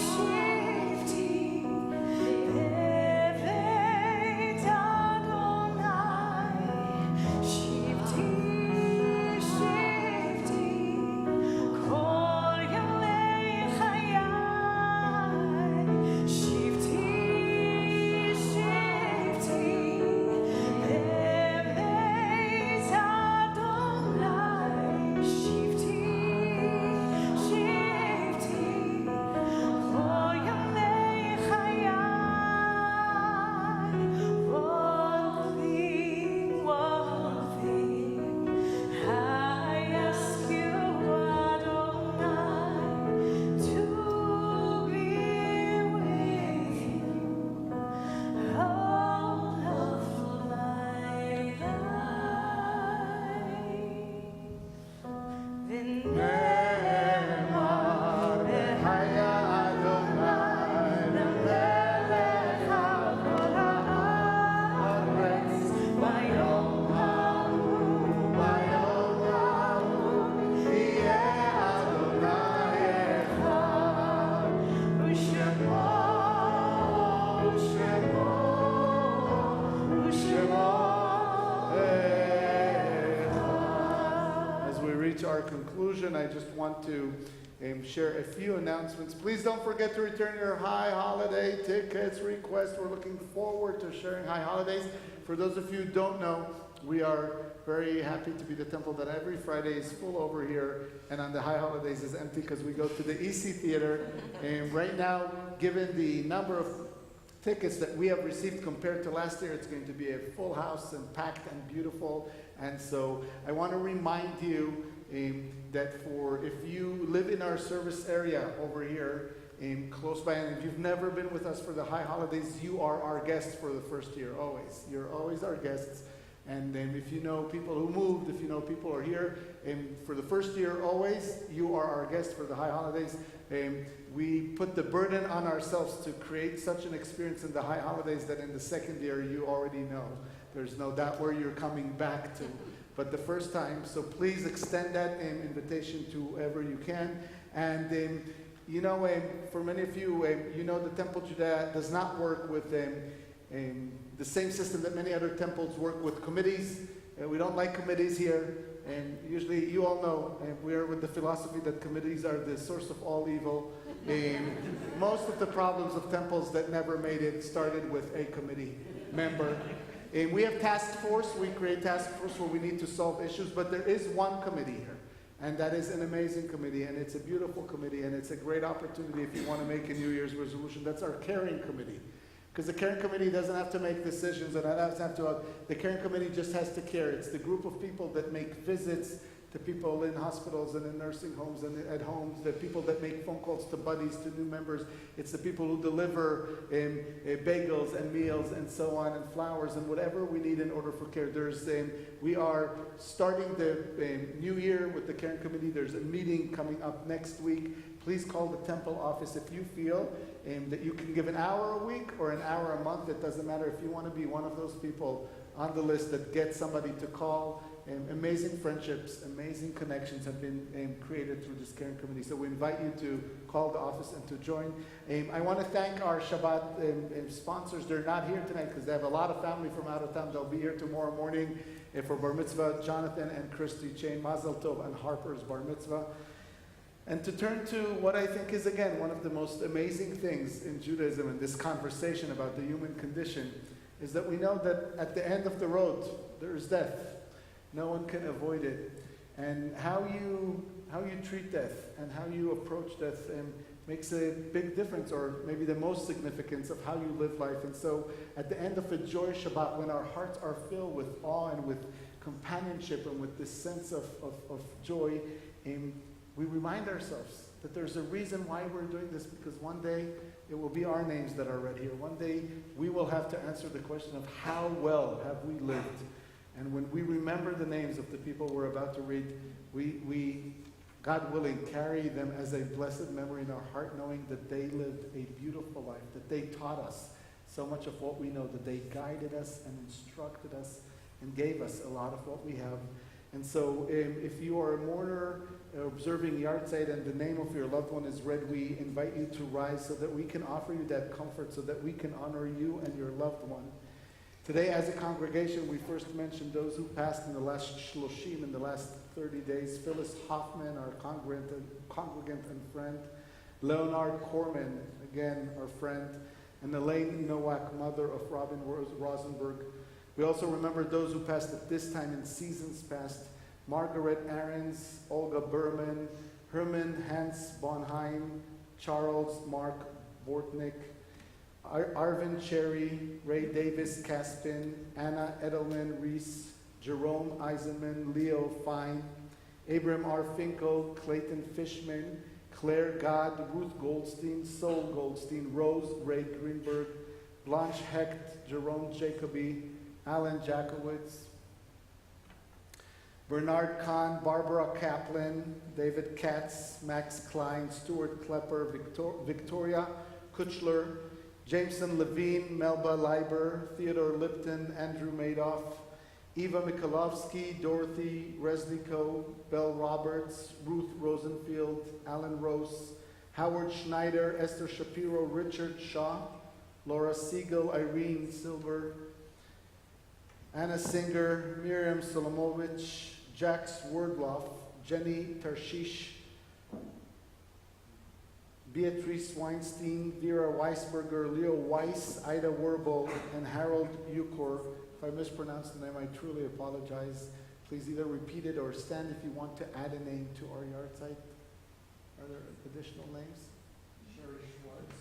shivti, bebeit Adonai. Shivti, shivti, kol yamei chayai. Shivti, shivti, bebeit Adonai. Shivti, shivti, kol yamei chayai. One thing, I ask you, Adonai, to be with you all of my life. Haya Adonai, Melech HaKol haaretz, Bayom ha'hu yeh Adonai echad, U'shemo echad. As we reach our conclusion, I just want to share a few announcements. Please don't forget to return your High Holiday tickets request. We're looking forward to sharing High Holidays. For those of you who don't know, we are very happy to be the temple that every Friday is full over here, and on the High Holidays is empty because we go to the EC Theater. And right now, given the number of tickets that we have received compared to last year, it's going to be a full house and packed and beautiful. And so I want to remind you that if you live in our service area over here, close by, and if you've never been with us for the High Holidays, you are our guests for the first year, always. You're always our guests. And if you know people who moved, if you know people who are here, for the first year, always, you are our guests for the High Holidays. We put the burden on ourselves to create such an experience in the High Holidays that in the second year, you already know. There's no doubt where you're coming back to. But the first time, so please extend that invitation to whoever you can. And for many of you, the Temple Judea does not work with the same system that many other temples work with committees. We don't like committees here. And usually, you all know, we're with the philosophy that committees are the source of all evil. Most of the problems of temples that never made it started with a committee member. We have task force. We create task force where we need to solve issues, but there is one committee here, and that is an amazing committee, and it's a beautiful committee, and it's a great opportunity if you want to make a New Year's resolution. That's our caring committee. Because the caring committee doesn't have to make decisions, and the caring committee just has to care. It's the group of people that make visits to people in hospitals and in nursing homes and at homes, the people that make phone calls to buddies, to new members. It's the people who deliver bagels and meals and so on, and flowers and whatever we need in order for care. We are starting the new year with the caring committee. There's a meeting coming up next week. Please call the temple office if you feel that you can give an hour a week or an hour a month. It doesn't matter if you want to be one of those people on the list that gets somebody to call. Amazing friendships, amazing connections have been created through this caring committee. So we invite you to call the office and to join. I want to thank our Shabbat sponsors. They're not here tonight because they have a lot of family from out of town. They'll be here tomorrow morning for Bar Mitzvah, Jonathan and Christy Chain, Mazel Tov, and Harper's Bar Mitzvah. And to turn to what I think is, again, one of the most amazing things in Judaism in this conversation about the human condition is that we know that at the end of the road, there is death. No one can avoid it. And how you treat death and how you approach death makes a big difference, or maybe the most significance of how you live life. And so at the end of a joyous Shabbat, when our hearts are filled with awe and with companionship and with this sense of joy, we remind ourselves that there's a reason why we're doing this, because one day it will be our names that are read here. One day we will have to answer the question of how well have we lived. And when we remember the names of the people we're about to read, we, God willing, carry them as a blessed memory in our heart, knowing that they lived a beautiful life, that they taught us so much of what we know, that they guided us and instructed us and gave us a lot of what we have. And so if you are a mourner observing Yahrzeit and the name of your loved one is read, we invite you to rise so that we can offer you that comfort, so that we can honor you and your loved one. Today, as a congregation, we first mentioned those who passed in the last shloshim, in the last 30 days. Phyllis Hoffman, our congregant and friend. Leonard Corman, again, our friend. And Elaine Nowak, mother of Robin Rosenberg. We also remember those who passed at this time in seasons past. Margaret Ahrens, Olga Berman, Herman Hans Bonheim, Charles Mark Bortnick, Arvin Cherry, Ray Davis Caspin, Anna Edelman Reese, Jerome Eisenman, Leo Fine, Abram R. Finkel, Clayton Fishman, Claire God, Ruth Goldstein, Sol Goldstein, Rose Ray Greenberg, Blanche Hecht, Jerome Jacoby, Alan Jakowitz, Bernard Kahn, Barbara Kaplan, David Katz, Max Klein, Stuart Klepper, Victoria Kuchler, Jameson Levine, Melba Leiber, Theodore Lipton, Andrew Madoff, Eva Mikulovsky, Dorothy Resnico, Belle Roberts, Ruth Rosenfield, Alan Rose, Howard Schneider, Esther Shapiro, Richard Shaw, Laura Siegel, Irene Silver, Anna Singer, Miriam Solomovich, Jax Wordloff, Jenny Tarshish, Beatrice Weinstein, Vera Weisberger, Leo Weiss, Ida Werbel, and Harold Eucor. If I mispronounce the name, I truly apologize. Please either repeat it or stand if you want to add a name to our Yahrzeit. Are there additional names? Sherry Schwartz.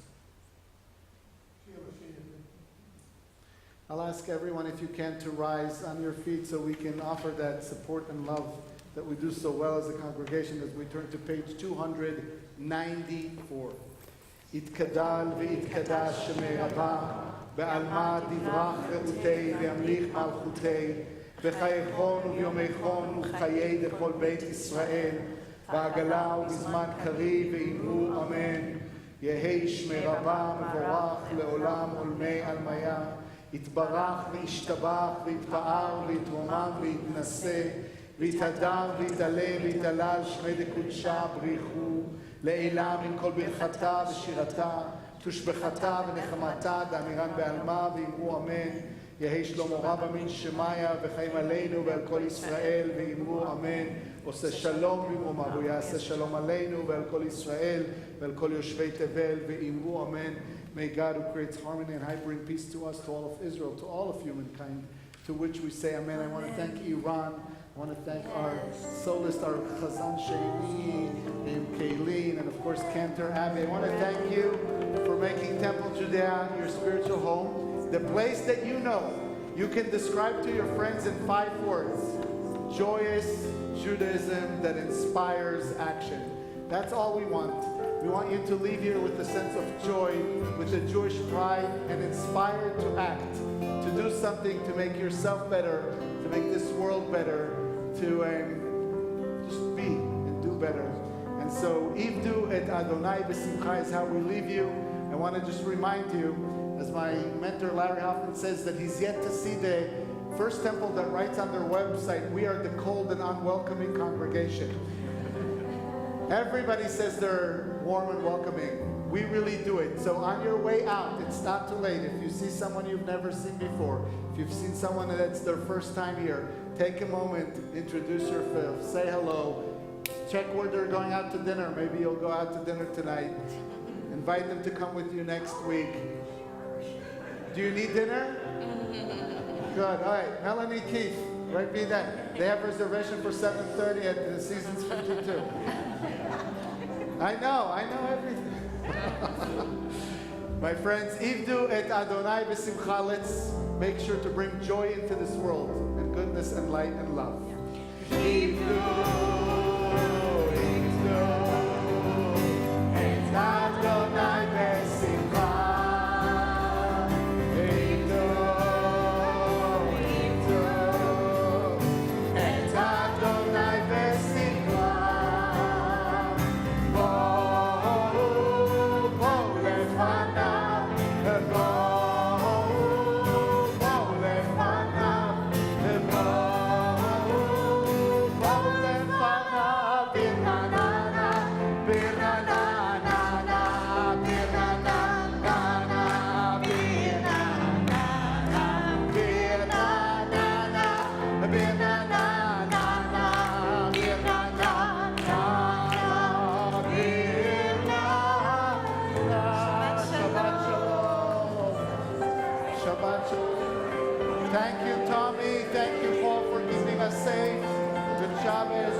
I'll ask everyone, if you can, to rise on your feet so we can offer that support and love that we do so well as a congregation as we turn to page 294. יתקדל ויתקדש שמי רבה, בעלמא דברך רעותי וימליך מלכותי, בחייכון וביומייכון וחיי דכל בית ישראל, בעגלה ובזמן קריב ואמרו אמן. יהי שמי רבה מבורך לעולם עולמי עלמיה, יתברך וישתבח ויתפאר ויתרומם ויתנשא, ויתהדר ויתעלה ויתעלל שמי דקודשה בריחו, לעילה מן כל ברכתה ושירתה, תושבחתה ונחמתה, דאמירן בעלמה ואמרו אמן. יהי שלמה רבא מן שמיה וחיים עלינו ועל כל ישראל ואמרו אמן. עושה שלום במרומיו ויעשה שלום עלינו ועל כל ישראל ועל כל יושבי תבל ואמרו אמן. May God, who creates harmony and bring peace to us, to all of Israel, to all of humankind, to which we say amen. I want to thank Iran. I want to thank our soloist, our Chazan Sheni, and Kayleen, and of course Cantor Abbey. I want to thank you for making Temple Judea your spiritual home. The place that you know, you can describe to your friends in 5 words. Joyous Judaism that inspires action. That's all we want. We want you to leave here with a sense of joy, with a Jewish pride, and inspired to act, to do something to make yourself better, to make this world better, to just be and do better. And so, Ivdu et Adonai b'simcha is how we leave you. I want to just remind you, as my mentor Larry Hoffman says, that he's yet to see the first temple that writes on their website, "We are the cold and unwelcoming congregation." Everybody says they're warm and welcoming. We really do it. So on your way out, it's not too late. If you see someone you've never seen before, if you've seen someone that's their first time here, take a moment, introduce yourself, say hello, check where they're going out to dinner. Maybe you'll go out to dinner tonight. Invite them to come with you next week. Do you need dinner? Good. All right. Melanie Keith, right be that. They have reservation for 7:30 at the Seasons 52. I know everything. My friends, Ivdu et Adonai b'simcha. Let's make sure to bring joy into this world, and goodness and light and love. Ivdu et Adonai b'simcha. Thank you, Tommy. Thank you, Paul, for keeping us safe. Good Shabbos.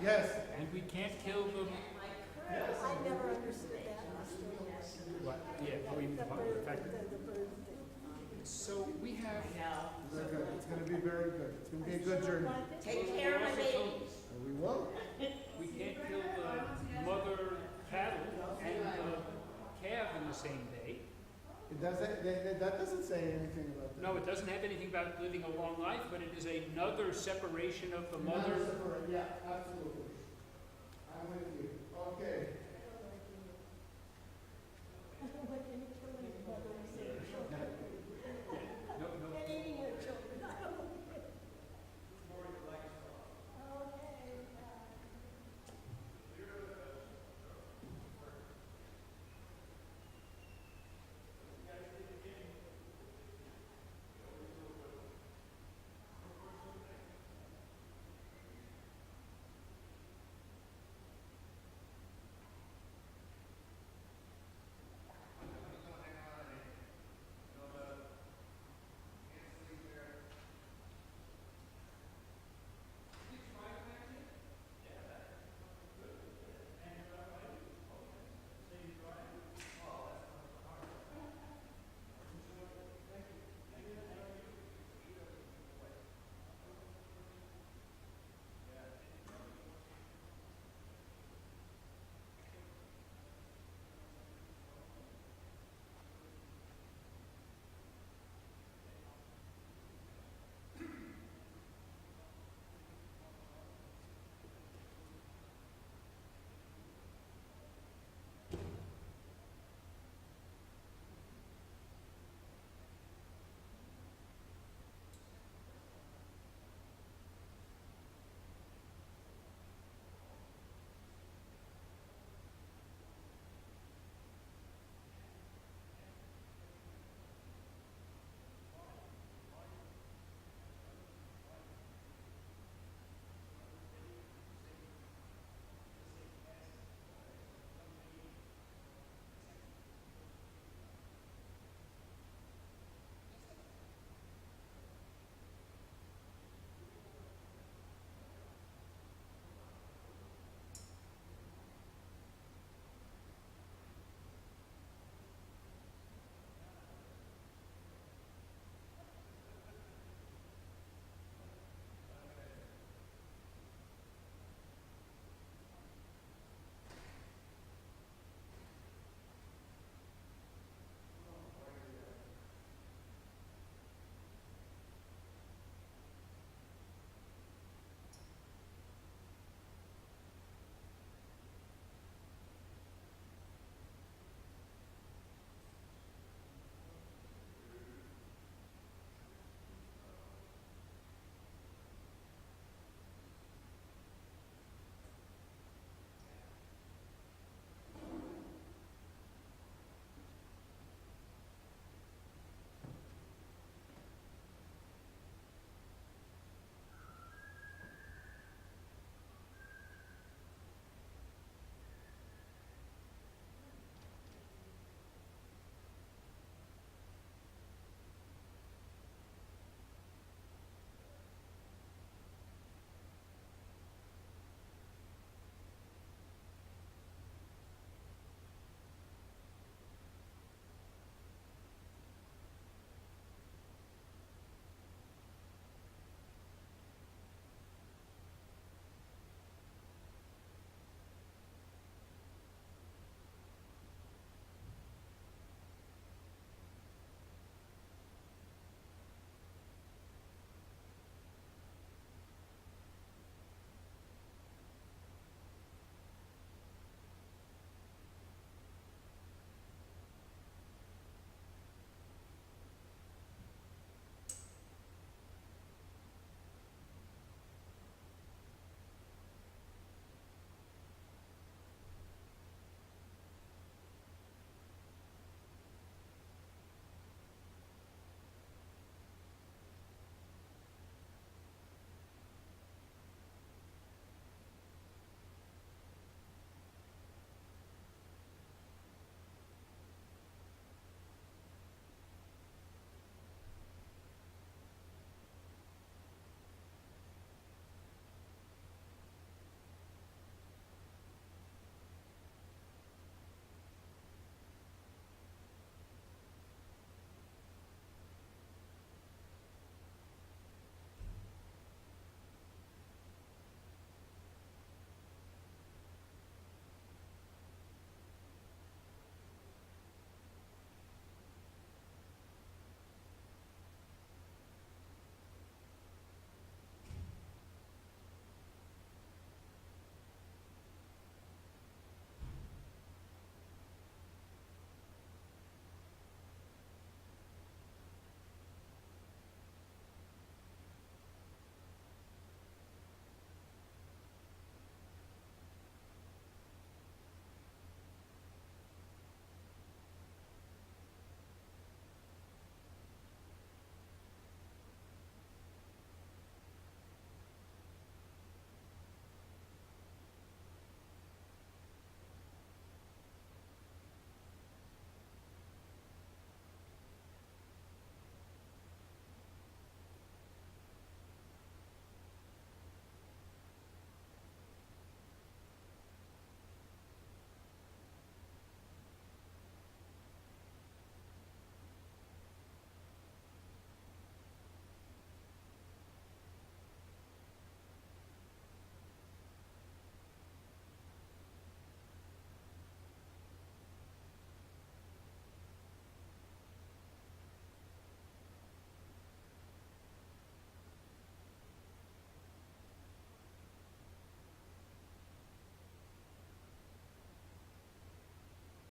Yes. And we can't kill them. Yes. I never understood that. What? Yeah, oh, you mean the fact that. The bird thing. So we have. Very good. It's going to be very good. It's going to be a good journey. Take care of my babies. And we will. We can't kill the mother cattle and the calf in the same day. It doesn't, that doesn't say anything about that. No, it doesn't have anything about living a long life, but it is another separation of the mother. Yeah, absolutely. I'm with you. Okay.